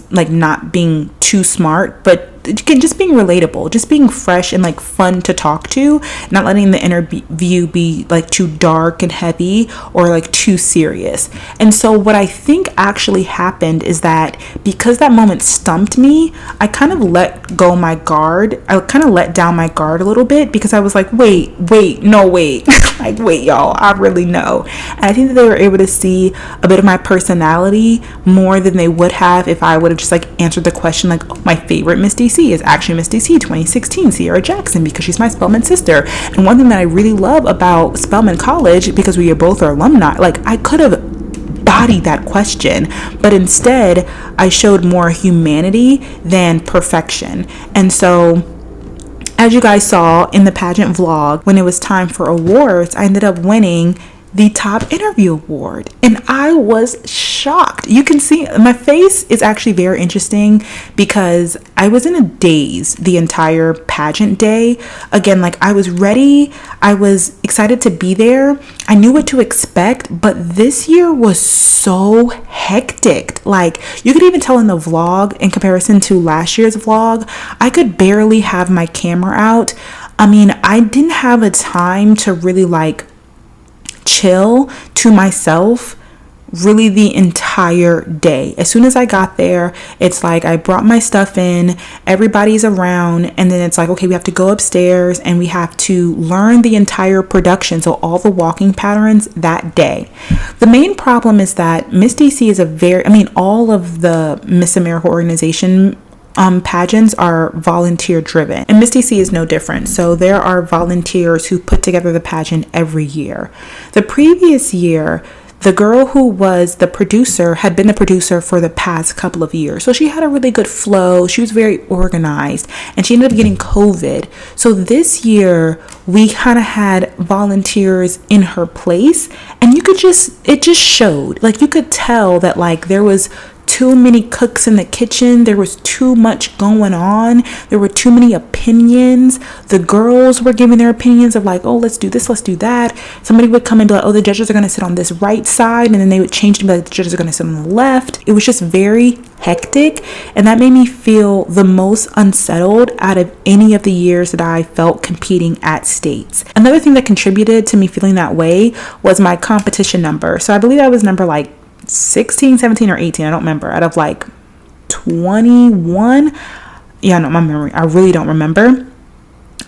too smart, but just being relatable, just being fresh and like fun to talk to, not letting the interview be like too dark and heavy or like too serious. And so what I think actually happened is that because that moment stumped me, I kind of let go my guard. I kind of let down my guard a little bit because I was like, wait, like, wait, y'all, I really know. And I think that they were able to see a bit of my personality more than they would have if I would have just like answered the question like, oh, my favorite Miss DC is actually Miss DC 2016, Sierra Jackson, because she's my Spelman sister. And one thing that I really love about Spelman College, because we are both alumni, like I could have bodied that question, but instead I showed more humanity than perfection. And so as you guys saw in the pageant vlog, when it was time for awards, I ended up winning the top interview award, and I was shocked. You can see my face is actually very interesting because I was in a daze the entire pageant day. Again, like I was ready, I was excited to be there, I knew what to expect, but this year was so hectic. Like, you could even tell in the vlog, in comparison to last year's vlog, I could barely have my camera out. I mean, I didn't have a time to really like chill to myself really the entire day. As soon as I got there, it's like I brought my stuff in, everybody's around, and then it's like, okay, we have to go upstairs and we have to learn the entire production, so all the walking patterns that day. The main problem is that Miss DC is all of the Miss America organization pageants are volunteer driven, and Miss DC is no different. So there are volunteers who put together the pageant every year. The previous year, the girl who was the producer had been the producer for the past couple of years. So she had a really good flow. She was very organized, and she ended up getting COVID. So this year we kind of had volunteers in her place, and it just showed, like, you could tell that like there was too many cooks in the kitchen. There was too much going on. There were too many opinions. The girls were giving their opinions of like, oh, let's do this, let's do that. Somebody would come and be like, oh, the judges are going to sit on this right side. And then they would change to be like, the judges are going to sit on the left. It was just very hectic. And that made me feel the most unsettled out of any of the years that I felt competing at states. Another thing that contributed to me feeling that way was my competition number. So I believe I was number like 16, 17, or 18. I don't remember. Out of like 21. Yeah, no, my memory. I really don't remember.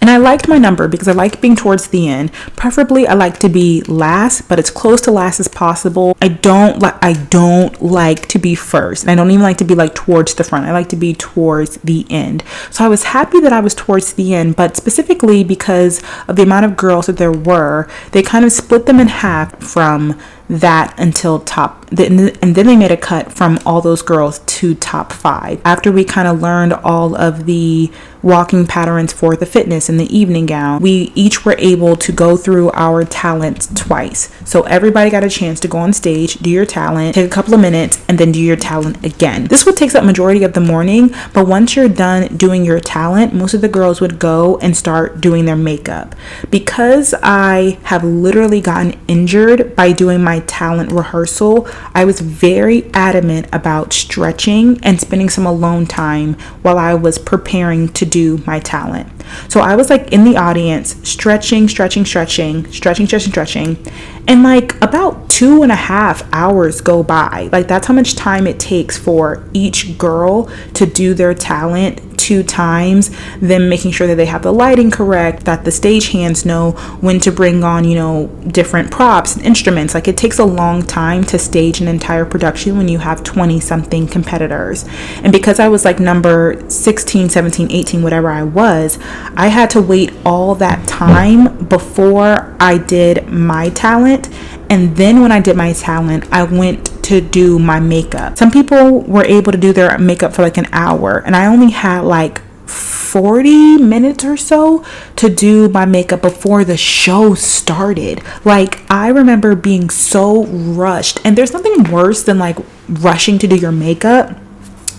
And I liked my number because I like being towards the end. Preferably, I like to be last, but as close to last as possible. I don't like to be first, and I don't even like to be like towards the front. I like to be towards the end. So I was happy that I was towards the end, but specifically because of the amount of girls that there were, they kind of split them in half from that until top, and then they made a cut from all those girls to top 5. After we kind of learned all of the walking patterns for the fitness and the evening gown, we each were able to go through our talents twice. So everybody got a chance to go on stage, do your talent, take a couple of minutes, and then do your talent again. This would take up majority of the morning, but once you're done doing your talent, most of the girls would go and start doing their makeup. Because I have literally gotten injured by doing my talent rehearsal, I was very adamant about stretching and spending some alone time while I was preparing to do my talent. So I was like in the audience stretching, and like about 2.5 hours go by. Like, that's how much time it takes for each girl to do their talent 2 times, then making sure that they have the lighting correct, that the stage hands know when to bring on, different props and instruments. Like, it takes a long time to stage an entire production when you have 20 something competitors. And because I was like number 16, 17, 18, whatever I was, I had to wait all that time before I did my talent. And then when I did my talent, I went to do my makeup. Some people were able to do their makeup for like an hour, and I only had like 40 minutes or so to do my makeup before the show started. Like, I remember being so rushed, and there's nothing worse than like rushing to do your makeup,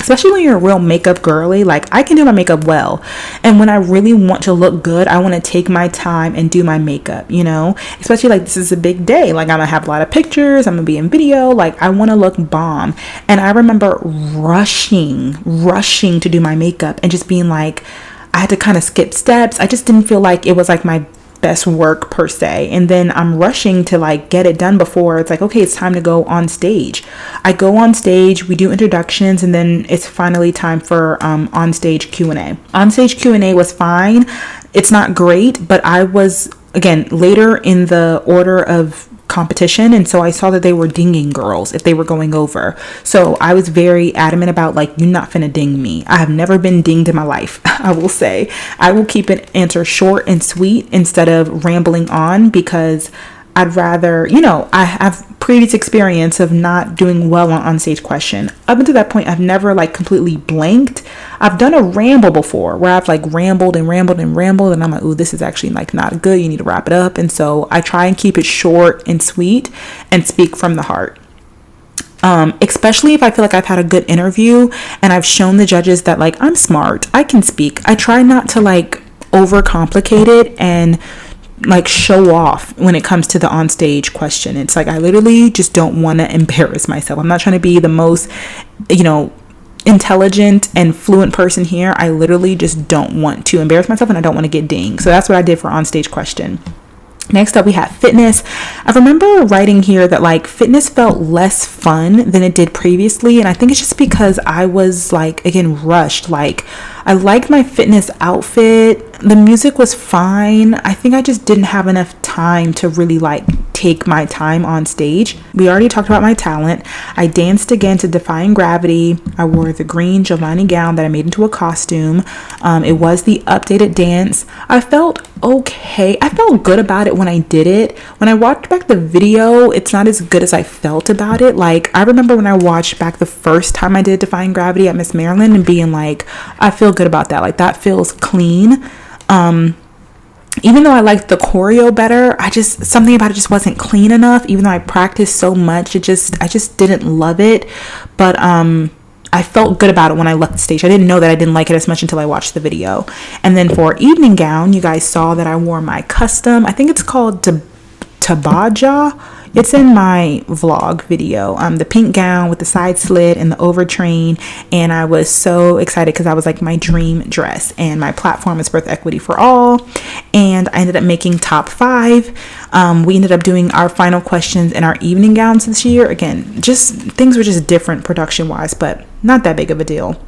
especially when you're a real makeup girly. Like, I can do my makeup well, and when I really want to look good, I want to take my time and do my makeup, especially like this is a big day. Like, I'm gonna have a lot of pictures, I'm gonna be in video, like I want to look bomb. And I remember rushing to do my makeup and just being like, I had to kind of skip steps. I just didn't feel like it was like my best work per se. And then I'm rushing to like get it done before it's like, okay, it's time to go on stage. I go on stage, we do introductions, and then it's finally time for on stage Q&A. On stage Q&A was fine. It's not great, but I was, again, later in the order of competition, and so I saw that they were dinging girls if they were going over. So I was very adamant about like, you're not finna ding me. I have never been dinged in my life. I will say I will keep an answer short and sweet instead of rambling on, because I'd rather, I have previous experience of not doing well on stage question. Up until that point, I've never like completely blanked. I've done a ramble before where I've like rambled, and I'm like, ooh, this is actually like not good. You need to wrap it up. And so I try and keep it short and sweet and speak from the heart. Especially if I feel like I've had a good interview and I've shown the judges that like I'm smart, I can speak. I try not to like overcomplicate it and like show off when it comes to the on stage question. It's like I literally just don't want to embarrass myself. I'm not trying to be the most, intelligent and fluent person here. I literally just don't want to embarrass myself, and I don't want to get dinged. So that's what I did for on stage question. Next up, we have fitness. I remember writing here that like fitness felt less fun than it did previously. And I think it's just because I was like, again, rushed. Like I liked my fitness outfit. The music was fine. I think I just didn't have enough time to really like take my time on stage. We already talked about my talent. I danced again to Defying Gravity. I wore the green Giovanni gown that I made into a costume. It was the updated dance. I felt okay. I felt good about it when I did it. When I watched back the video, it's not as good as I felt about it. Like I remember when I watched back the first time I did Defying Gravity at Miss Maryland and being like, I feel good about that. Like that feels clean. Even though I liked the choreo better, something about it just wasn't clean enough. Even though I practiced so much, I just didn't love it. But I felt good about it when I left the stage. I didn't know that I didn't like it as much until I watched the video. And then for evening gown, you guys saw that I wore my custom, I think it's called Tabaja. It's in my vlog video. The pink gown with the side slit and the overtrain. And I was so excited because I was like my dream dress. And my platform is Birth Equity for All. And I ended up making top 5. We ended up doing our final questions in our evening gowns this year. Again, just things were just different production wise, but not that big of a deal.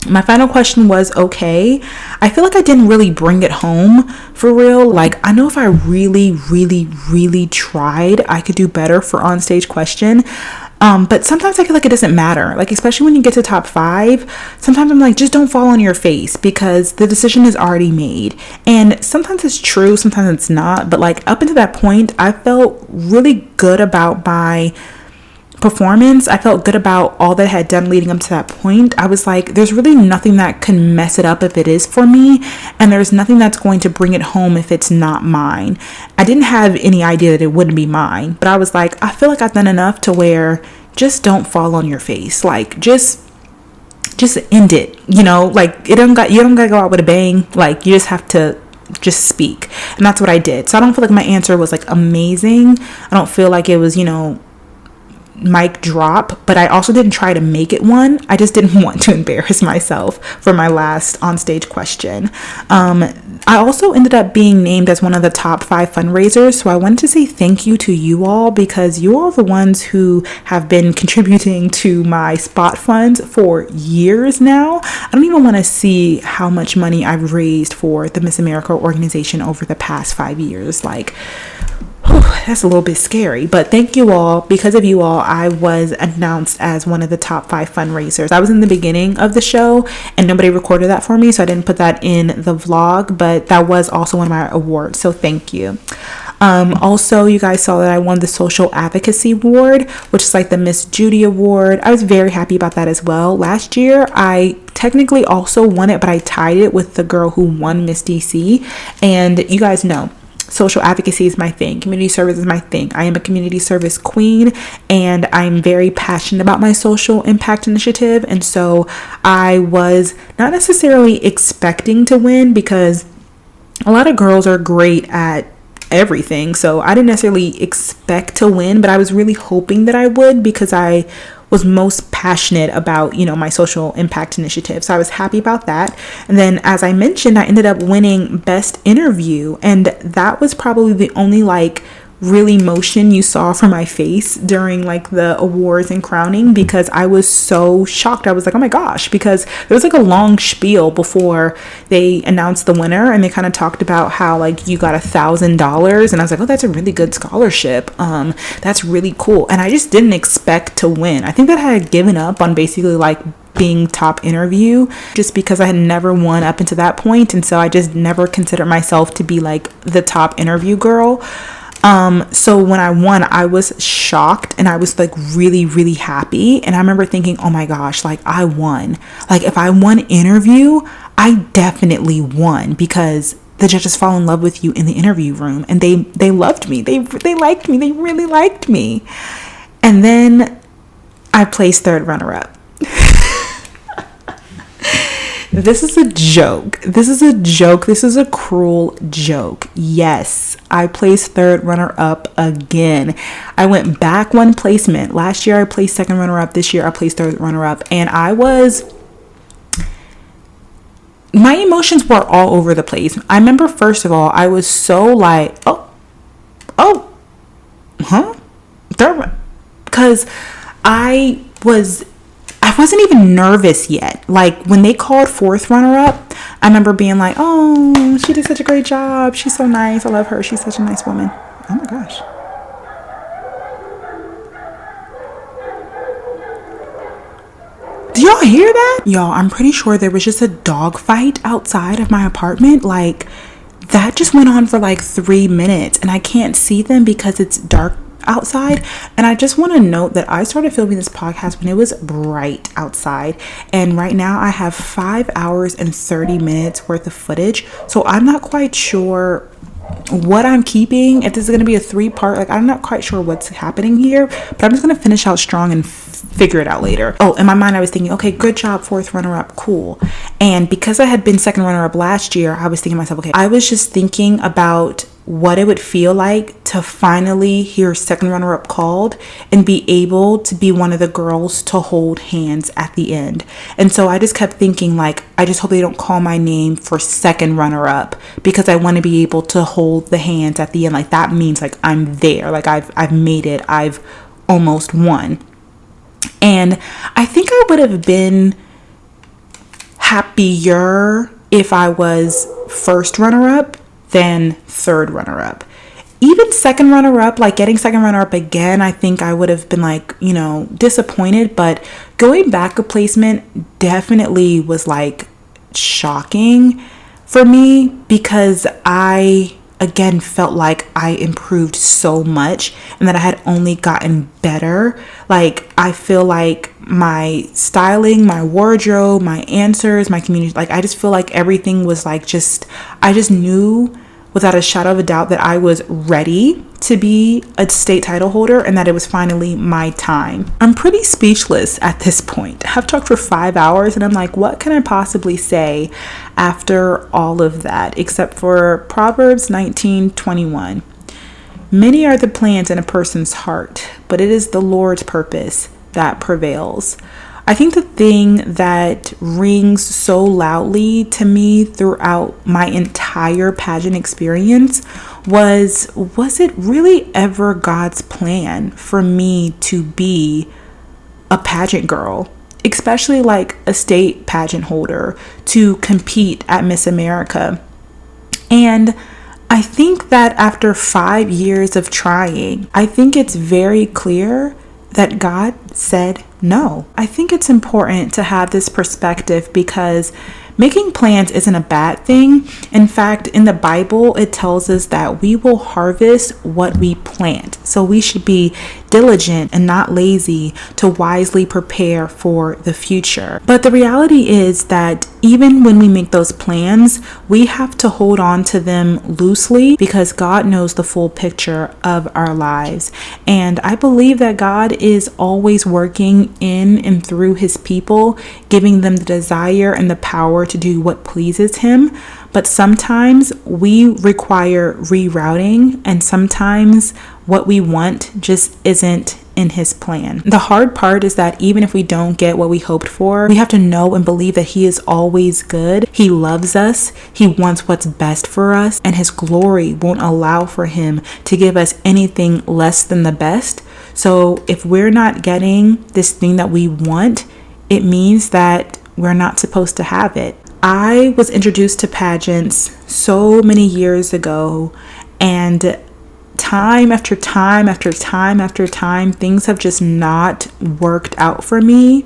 My final question was okay. I feel like I didn't really bring it home for real. Like I know if I really, really, really tried, I could do better for on-stage question. But sometimes I feel like it doesn't matter. Like especially when you get to top 5, sometimes I'm like, just don't fall on your face because the decision is already made. And sometimes it's true, sometimes it's not. But like up until that point, I felt really good about my performance. I felt good about all that I had done leading up to that point. I was like, there's really nothing that can mess it up if it is for me, and there's nothing that's going to bring it home if it's not mine. I didn't have any idea that it wouldn't be mine, but I was like, I feel like I've done enough to where just don't fall on your face. Like just end it, like you don't gotta go out with a bang. Like you just have to just speak. And that's what I did. So I don't feel like my answer was like amazing. I don't feel like it was, mic drop, but I also didn't try to make it one. I just didn't want to embarrass myself for my last on-stage question. I also ended up being named as one of the top 5 fundraisers, so I wanted to say thank you to you all because you all are the ones who have been contributing to my spot funds for years now. I don't even want to see how much money I've raised for the Miss America organization over the past 5 years. Like, that's a little bit scary, but thank you all. Because of you all, I was announced as one of the top 5 fundraisers. I was in the beginning of the show and nobody recorded that for me, so I didn't put that in the vlog, but that was also one of my awards, so thank you. Also, you guys saw that I won the Social Advocacy Award, which is like the Miss Judy Award. I was very happy about that as well. Last year, I technically also won it, but I tied it with the girl who won Miss DC, and you guys know social advocacy is my thing. Community service is my thing. I am a community service queen, and I'm very passionate about my social impact initiative. And so I was not necessarily expecting to win because a lot of girls are great at everything. So I didn't necessarily expect to win, but I was really hoping that I would because I was most passionate about, my social impact initiative. So I was happy about that. And then, as I mentioned, I ended up winning Best Interview. And that was probably the only real emotion you saw from my face during the awards and crowning, because I was so shocked. I was like, oh my gosh, because there was a long spiel before they announced the winner, and they kind of talked about how you got $1,000, and I was like, oh, that's a really good scholarship. That's really cool. And I just didn't expect to win. I think that I had given up on basically being top interview just because I had never won up until that point, and so I just never considered myself to be the top interview girl. So when I won, I was shocked and I was really, really happy. And I remember thinking, oh my gosh, I won. If I won interview, I definitely won, because the judges fall in love with you in the interview room, and they loved me. They liked me. They really liked me. And then I placed 3rd runner up. This is a joke. This is a joke. This is a cruel joke. Yes, I placed third runner up again. I went back one placement. Last year I placed second runner up. This year I placed third runner up. And my emotions were all over the place. I remember, first of all, I was so like, third one. Because I wasn't even nervous yet. Like, when they called fourth runner up, I remember being like, oh, she did such a great job. She's so nice. I love her. She's such a nice woman. Oh my gosh. Do y'all hear that? Y'all, I'm pretty sure there was just a dog fight outside of my apartment. Like, that just went on for like 3 minutes, and I can't see them because it's dark outside. And I just want to note that I started filming this podcast when it was bright outside, and right now I have 5 hours and 30 minutes worth of footage, so I'm not quite sure what I'm keeping, if this is going to be a 3-part. Like, I'm not quite sure what's happening here, but I'm just going to finish out strong and figure it out later. Oh, in my mind I was thinking, okay, good job, fourth runner up, cool. And because I had been second runner up last year, I was thinking to myself, okay, I was just thinking about what it would feel like to finally hear second runner up called and be able to be one of the girls to hold hands at the end. And so I just kept thinking, like, I just hope they don't call my name for second runner up, because I want to be able to hold the hands at the end. Like, that means like I'm there, like I've made it, I've almost won. And I think I would have been happier if I was first runner up than third runner up. Even second runner up, like getting second runner up again, I think I would have been like, disappointed. But going back a placement definitely was like shocking for me, because I again felt like I improved so much and that I had only gotten better. Like, I feel like my styling, my wardrobe, my answers, my community, like, I just feel like everything was like I just knew without a shadow of a doubt that I was ready to be a state title holder and that it was finally my time. I'm pretty speechless at this point. I've talked for 5 hours and I'm like, what can I possibly say after all of that, except for Proverbs 19:21. Many are the plans in a person's heart, but it is the Lord's purpose that prevails. I think the thing that rings so loudly to me throughout my entire pageant experience was it really ever God's plan for me to be a pageant girl, especially like a state pageant holder, to compete at Miss America? And I think that after 5 years of trying, I think it's very clear that God said no. I think it's important to have this perspective, because making plans isn't a bad thing. In fact, in the Bible, it tells us that we will harvest what we plant. So we should be diligent and not lazy to wisely prepare for the future. But the reality is that even when we make those plans, we have to hold on to them loosely, because God knows the full picture of our lives. And I believe that God is always working in and through his people, giving them the desire and the power to do what pleases him. But sometimes we require rerouting, and sometimes what we want just isn't in his plan. The hard part is that even if we don't get what we hoped for, we have to know and believe that he is always good. He loves us. He wants what's best for us, and his glory won't allow for him to give us anything less than the best. So if we're not getting this thing that we want, it means that we're not supposed to have it. I was introduced to pageants so many years ago, and time after time after time after time, things have just not worked out for me.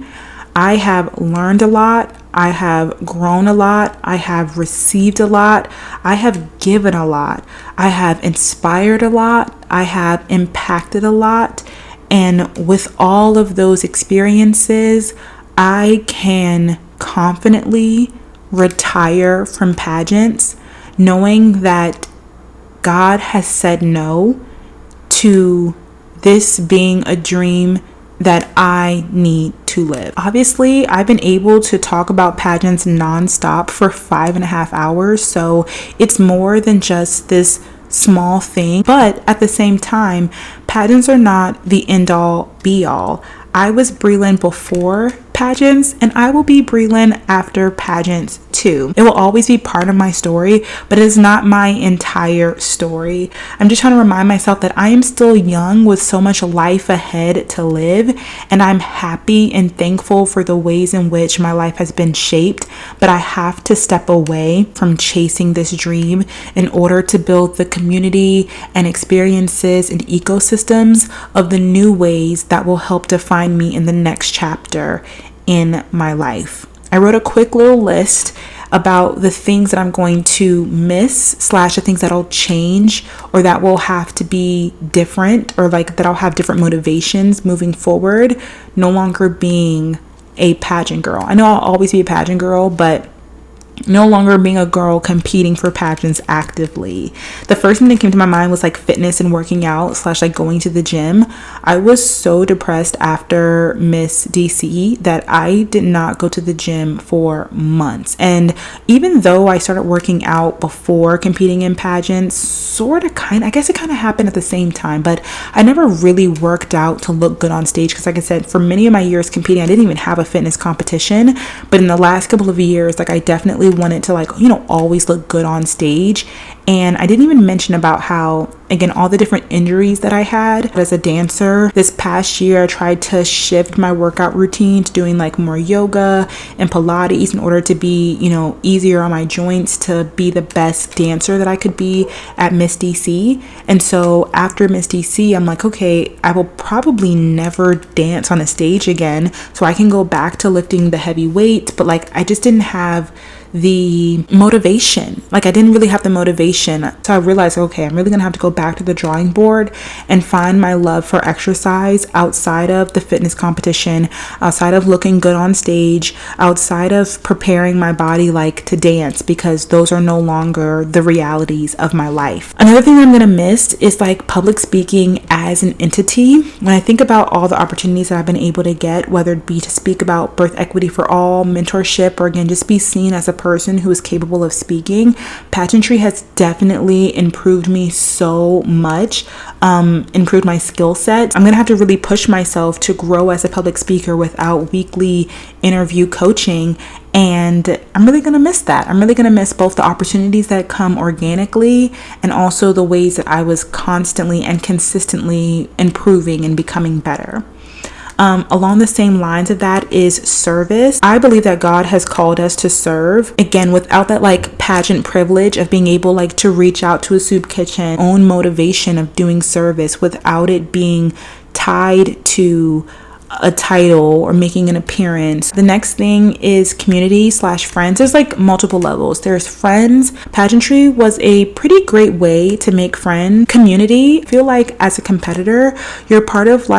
I have learned a lot. I have grown a lot. I have received a lot. I have given a lot. I have inspired a lot. I have impacted a lot. And with all of those experiences, I can confidently retire from pageants, knowing that God has said no to this being a dream that I need to live. Obviously, I've been able to talk about pageants nonstop for 5.5 hours, so it's more than just this small thing. But at the same time, pageants are not the end all be all. I was Brelynn before pageants, and I will be Brelynn after pageants too. It will always be part of my story, but it is not my entire story. I'm just trying to remind myself that I am still young with so much life ahead to live, and I'm happy and thankful for the ways in which my life has been shaped, but I have to step away from chasing this dream in order to build the community and experiences and ecosystems of the new ways that will help define me in the next chapter in my life. I wrote a quick little list about the things that I'm going to miss / the things that'll change or that will have to be different, or like that I'll have different motivations moving forward, no longer being a pageant girl. I know I'll always be a pageant girl, but no longer being a girl competing for pageants actively. The first thing that came to my mind was like fitness and working out / like going to the gym. I was so depressed after Miss DC that I did not go to the gym for months. And even though I started working out before competing in pageants, I guess it kind of happened at the same time, but I never really worked out to look good on stage because, like I said, for many of my years competing, I didn't even have a fitness competition. But in the last couple of years, like I definitely wanted to always look good on stage. And I didn't even mention about how, again, all the different injuries that I had as a dancer. This past year, I tried to shift my workout routine to doing like more yoga and Pilates in order to be, easier on my joints to be the best dancer that I could be at Miss DC. And so after Miss DC, I'm like, okay, I will probably never dance on a stage again, so I can go back to lifting the heavy weights. But I just didn't have the motivation. I didn't really have the motivation. So I realized, okay, I'm really gonna have to go back to the drawing board and find my love for exercise outside of the fitness competition, outside of looking good on stage, outside of preparing my body to dance, because those are no longer the realities of my life. Another thing that I'm gonna miss is public speaking as an entity. When I think about all the opportunities that I've been able to get, whether it be to speak about birth equity for all, mentorship, or again, just be seen as a person who is capable of speaking, pageantry has definitely improved me so much, improved my skill set. I'm gonna have to really push myself to grow as a public speaker without weekly interview coaching, and I'm really gonna miss that. I'm really gonna miss both the opportunities that come organically and also the ways that I was constantly and consistently improving and becoming better. Along the same lines of that is service. I believe that God has called us to serve, again, without that pageant privilege of being able to reach out to a soup kitchen, own motivation of doing service without it being tied to a title or making an appearance. The next thing is community / friends. There's multiple levels. There's friends. Pageantry was a pretty great way to make friends. Community, I feel as a competitor, you're part of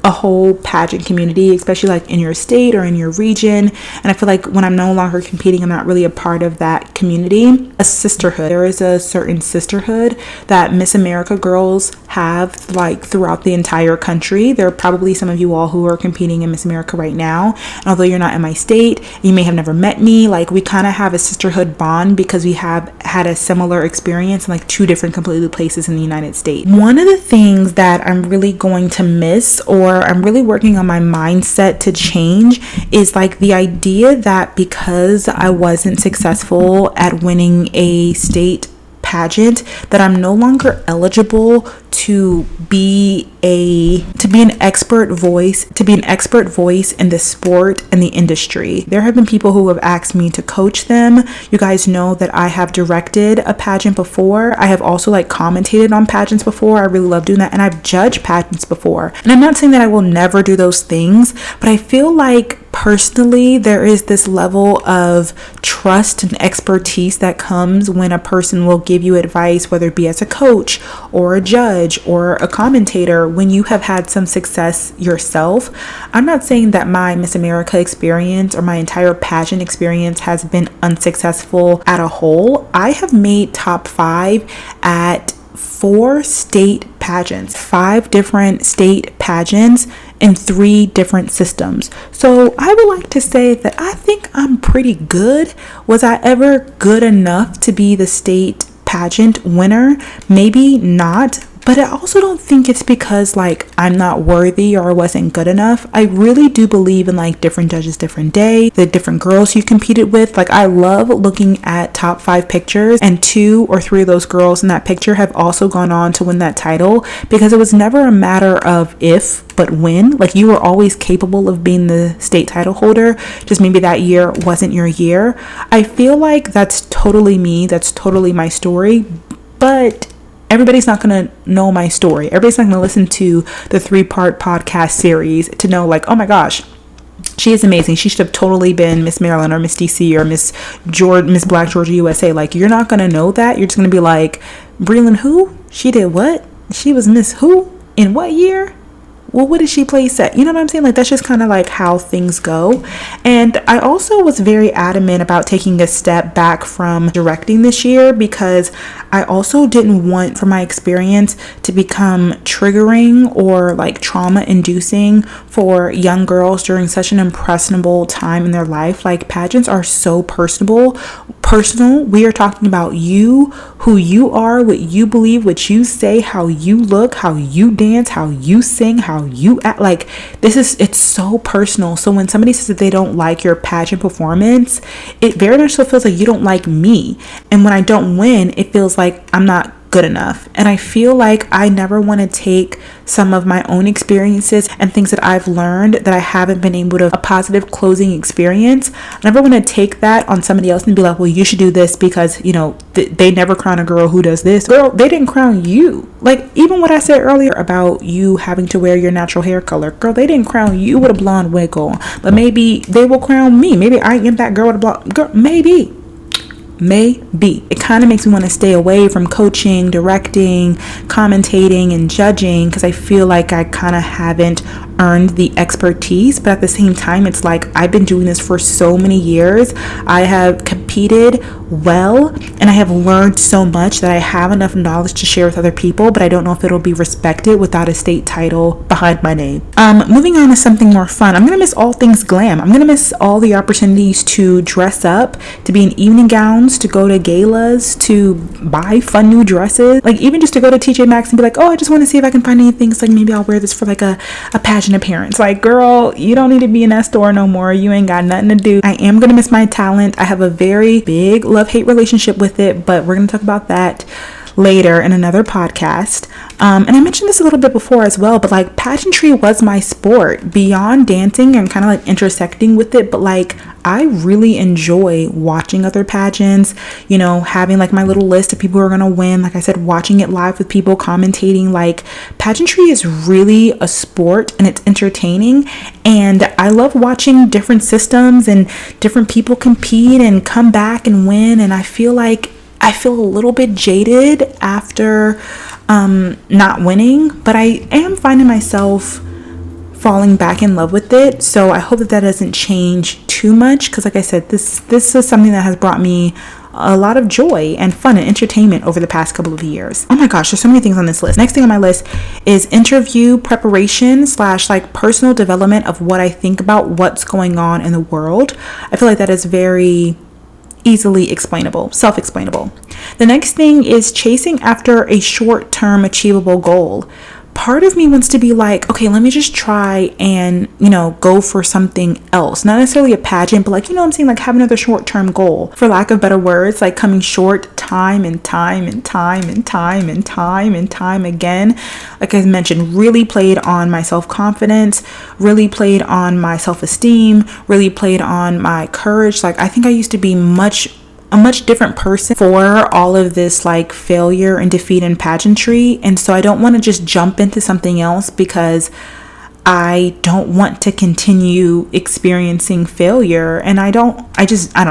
a whole pageant community, especially in your state or in your region. And I feel when I'm no longer competing, I'm not really a part of that community. A sisterhood. There is a certain sisterhood that Miss America girls have throughout the entire country. There are probably some of you all who are competing in Miss America right now. And although you're not in my state, you may have never met me. We kind of have a sisterhood bond because we have had a similar experience in two different completely places in the United States. One of the things that I'm really going to miss, or I'm really working on my mindset to change, is the idea that because I wasn't successful at winning a state pageant, that I'm no longer eligible to be an expert voice in the sport and the industry. There have been people who have asked me to coach them. You guys know that I have directed a pageant before. I have also commentated on pageants before. I really love doing that, and I've judged pageants before. And I'm not saying that I will never do those things, but I feel personally there is this level of trust and expertise that comes when a person will give you advice, whether it be as a coach or a judge or a commentator, when you have had some success yourself. I'm not saying that my Miss America experience or my entire pageant experience has been unsuccessful at a whole. I have made top 5 at 4 state pageants, 5 different state pageants in 3 different systems. So I would like to say that I think I'm pretty good. Was I ever good enough to be the state pageant winner? Maybe not. But I also don't think it's because like I'm not worthy or I wasn't good enough. I really do believe in like different judges, different day, the different girls you competed with. Like I love looking at top 5 pictures, and 2 or 3 of those girls in that picture have also gone on to win that title, because it was never a matter of if, but when. Like you were always capable of being the state title holder, just maybe that year wasn't your year. I feel like that's totally me. That's totally my story. But everybody's not going to know my story. Everybody's not going to listen to the 3-part podcast series to know like, oh my gosh, she is amazing. She should have totally been Miss Maryland or Miss DC or Miss Black Georgia USA. Like you're not going to know that. You're just going to be like, Brelynn who? She did what? She was Miss who? In what year? Well, what did she place at? You know what I'm saying? Like, that's just kind of like how things go. And I also was very adamant about taking a step back from directing this year, because I also didn't want for my experience to become triggering or like trauma inducing for young girls during such an impressionable time in their life. Like pageants are so personal. We are talking about you, who you are, what you believe, what you say, how you look, how you dance, how you sing, how you act. Like it's so personal. So when somebody says that they don't like your pageant performance, it very much so feels like you don't like me. And when I don't win, it feels like I'm not good enough. And I feel like I never want to take some of my own experiences and things that I've learned that I haven't been able to a positive closing experience. I never want to take that on somebody else and be like, well, you should do this because, you know, they never crown a girl who does this. Girl, they didn't crown you. Like even what I said earlier about you having to wear your natural hair color. Girl, they didn't crown you with a blonde wig on. But maybe they will crown me. Maybe I am that girl with a blonde. Girl, maybe. It kind of makes me want to stay away from coaching, directing, commentating, and judging, because I feel like I kind of haven't earned the expertise. But at the same time, it's like I've been doing this for so many years. I have competed well, and I have learned so much that I have enough knowledge to share with other people, but I don't know if it'll be respected without a state title behind my name. Moving on to something more fun. I'm gonna miss all things glam. I'm gonna miss all the opportunities to dress up, to be in evening gowns, to go to galas, to buy fun new dresses, like even just to go to TJ Maxx and be like, oh, I just want to see if I can find anything, so like maybe I'll wear this for like a pageant appearance. Like girl, you don't need to be in that store no more. You ain't got nothing to do. I am gonna miss my talent. I have a very big love-hate relationship with it, but we're gonna talk about that later in another podcast. And I mentioned this a little bit before as well, but like pageantry was my sport beyond dancing and kind of like intersecting with it. But like I really enjoy watching other pageants, you know, having like my little list of people who are gonna win. Like I said, watching it live with people, commentating. Like pageantry is really a sport and it's entertaining, and I love watching different systems and different people compete and come back and win. And I feel a little bit jaded after not winning, but I am finding myself falling back in love with it. So I hope that doesn't change too much, because like I said, this is something that has brought me a lot of joy and fun and entertainment over the past couple of years. Oh my gosh, there's so many things on this list. Next thing on my list is interview preparation / like personal development of what I think about what's going on in the world. I feel like that is very easily explainable, self-explainable. The next thing is chasing after a short-term achievable goal. Part of me wants to be like, okay, let me just try and, you know, go for something else. Not necessarily a pageant, but like, you know what I'm saying? Like have another short-term goal, for lack of better words, like coming short time and time again. Like I mentioned, really played on my self-confidence, really played on my self-esteem, really played on my courage. Like I think I used to be a much different person for all of this like failure and defeat in pageantry. And so I don't want to just jump into something else because I don't want to continue experiencing failure. And I don't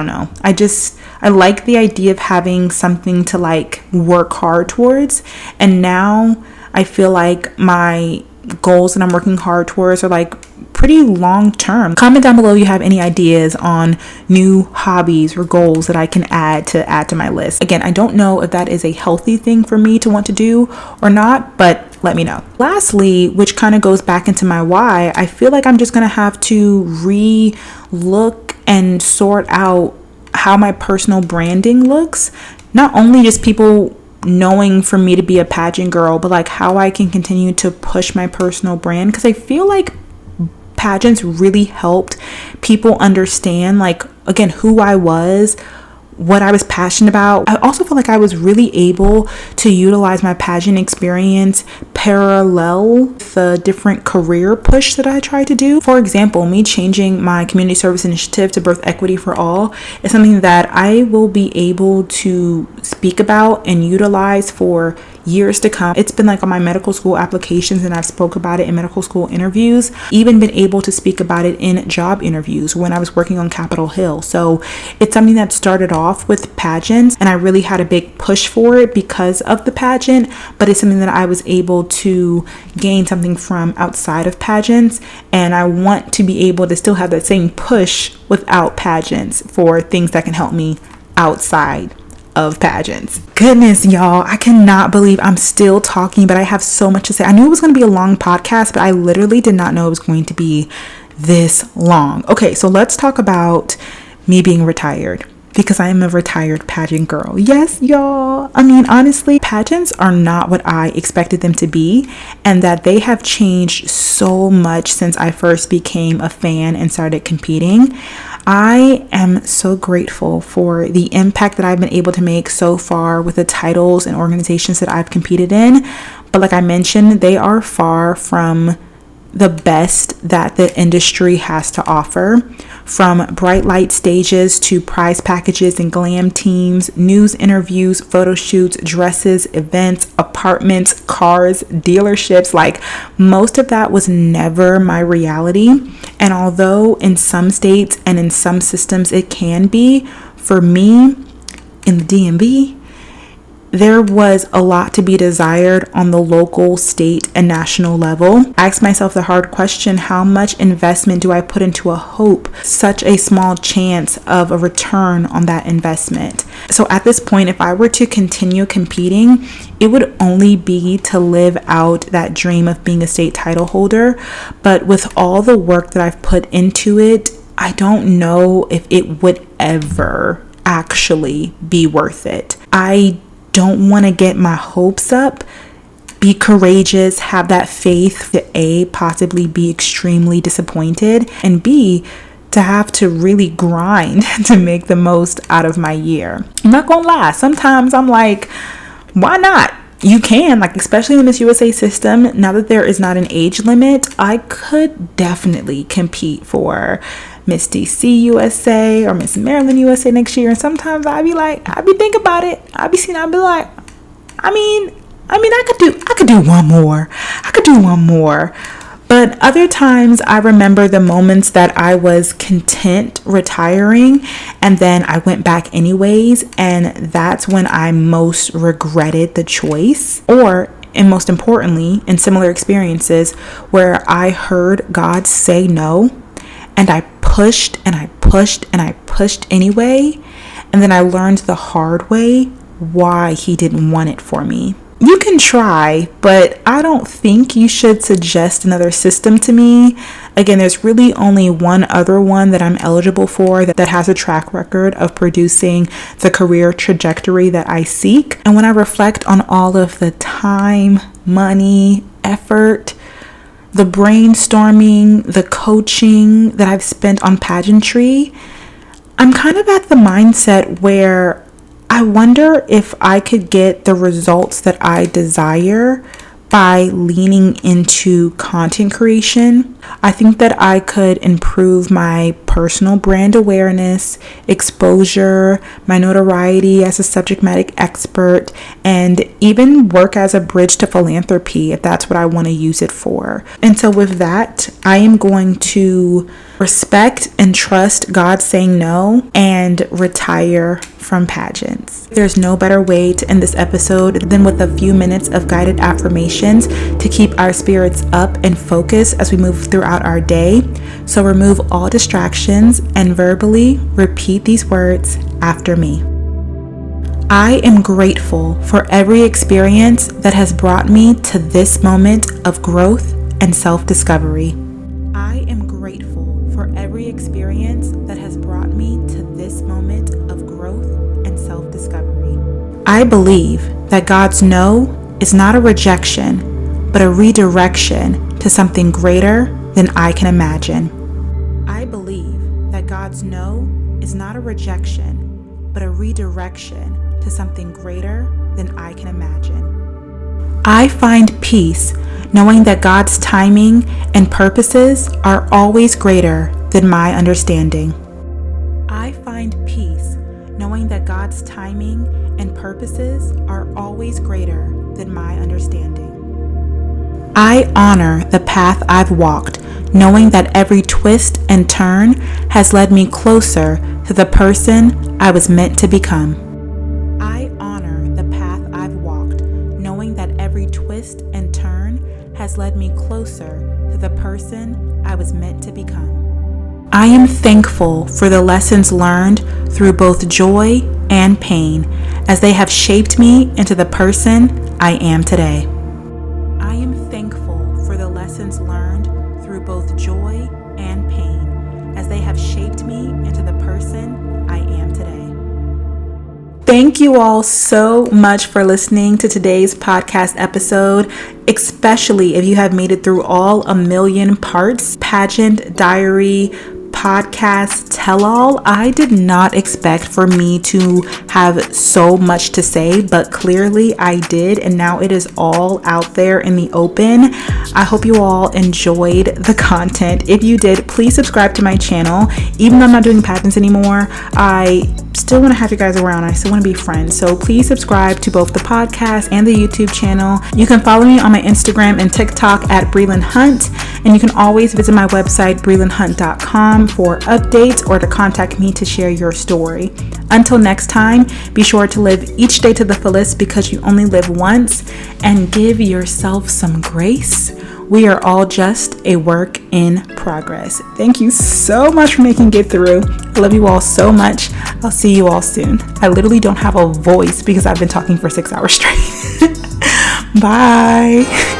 know. I like the idea of having something to like work hard towards. And now I feel like my goals that I'm working hard towards are like pretty long term. Comment down below if you have any ideas on new hobbies or goals that I can add to my list. Again, I don't know if that is a healthy thing for me to want to do or not, but let me know. Lastly, which kind of goes back into my why, I feel like I'm just going to have to re-look and sort out how my personal branding looks. Not only just people knowing for me to be a pageant girl, but like how I can continue to push my personal brand, because I feel like pageants really helped people understand, like, again, who I was, what I was passionate about. I also feel like I was really able to utilize my pageant experience parallel the different career push that I tried to do. For example, me changing my community service initiative to Birth Equity for All is something that I will be able to speak about and utilize for years to come. It's been like on my medical school applications, and I've spoke about it in medical school interviews, even been able to speak about it in job interviews when I was working on Capitol Hill. So it's something that started off with pageants, and I really had a big push for it because of the pageant, but it's something that I was able to gain something from outside of pageants, and I want to be able to still have that same push without pageants for things that can help me outside of pageants. Goodness, y'all, I cannot believe I'm still talking, but I have so much to say. I knew it was going to be a long podcast, but I literally did not know it was going to be this long. Okay, so let's talk about me being retired, because I am a retired pageant girl. Yes, y'all. I mean, honestly, pageants are not what I expected them to be, and that they have changed so much since I first became a fan and started competing. I am so grateful for the impact that I've been able to make so far with the titles and organizations that I've competed in. But like I mentioned, they are far from the best that the industry has to offer. From bright light stages to prize packages and glam teams, news interviews, photo shoots, dresses, events, apartments, cars, dealerships, like most of that was never my reality. And although in some states and in some systems it can be, for me in the DMV, there was a lot to be desired on the local, state, and national level. I asked myself the hard question, how much investment do I put into a hope, such a small chance of a return on that investment? So at this point, if I were to continue competing, it would only be to live out that dream of being a state title holder. But with all the work that I've put into it, I don't know if it would ever actually be worth it. I don't want to get my hopes up. Be courageous, have that faith to A, possibly be extremely disappointed, and B, to have to really grind to make the most out of my year. I'm not gonna lie, sometimes I'm like, why not? You can, like, especially in the Miss USA system, now that there is not an age limit, I could definitely compete for Miss DC USA or Miss Maryland USA next year. And sometimes I be thinking about it. I be like, I could do one more. I could do one more. But other times I remember the moments that I was content retiring, and then I went back anyways, and that's when I most regretted the choice. Or, and most importantly, in similar experiences where I heard God say no, and I pushed and I pushed and I pushed anyway, and then I learned the hard way why he didn't want it for me. You can try, but I don't think you should suggest another system to me. Again, there's really only one other one that I'm eligible for that has a track record of producing the career trajectory that I seek. And when I reflect on all of the time, money, effort, the brainstorming, the coaching that I've spent on pageantry, I'm kind of at the mindset where I wonder if I could get the results that I desire by leaning into content creation. I think that I could improve my personal brand awareness, exposure, my notoriety as a subject matter expert, and even work as a bridge to philanthropy if that's what I want to use it for. And so with that, I am going to respect and trust God saying no and retire from pageants. There's no better way to end this episode than with a few minutes of guided affirmations to keep our spirits up and focused as we move throughout our day. So remove all distractions and verbally repeat these words after me. I am grateful for every experience that has brought me to this moment of growth and self-discovery. I am grateful for every experience that has brought me to this moment of growth and self-discovery. I believe that God's no is not a rejection, but a redirection to something greater than I can imagine. I believe that God's no is not a rejection, but a redirection to something greater than I can imagine. I find peace knowing that God's timing and purposes are always greater than my understanding. I find peace knowing that God's timing and purposes are always greater than my understanding. I honor the path I've walked, knowing that every twist and turn has led me closer to the person I was meant to become. I honor the path I've walked, knowing that every twist and turn has led me closer to the person I was meant to become. I am thankful for the lessons learned through both joy and pain, as they have shaped me into the person I am today. I am thankful for the lessons learned through both joy and pain, as they have shaped me into the person I am today. Thank you all so much for listening to today's podcast episode, especially if you have made it through all 1,000,000 parts, pageant, diary, podcast, tell-all. I did not expect for me to have so much to say, but clearly I did, and now it is all out there in the open. I hope you all enjoyed the content. If you did, please subscribe to my channel. Even though I'm not doing pageants anymore, I still want to have you guys around. I still want to be friends. So please subscribe to both the podcast and the YouTube channel. You can follow me on my Instagram and TikTok at Brelynn Hunt. And you can always visit my website, BrelynHunt.com, for updates or to contact me to share your story. Until next time, be sure to live each day to the fullest because you only live once, and give yourself some grace. We are all just a work in progress. Thank you so much for making it through. I love you all so much. I'll see you all soon. I literally don't have a voice because I've been talking for 6 hours straight. Bye.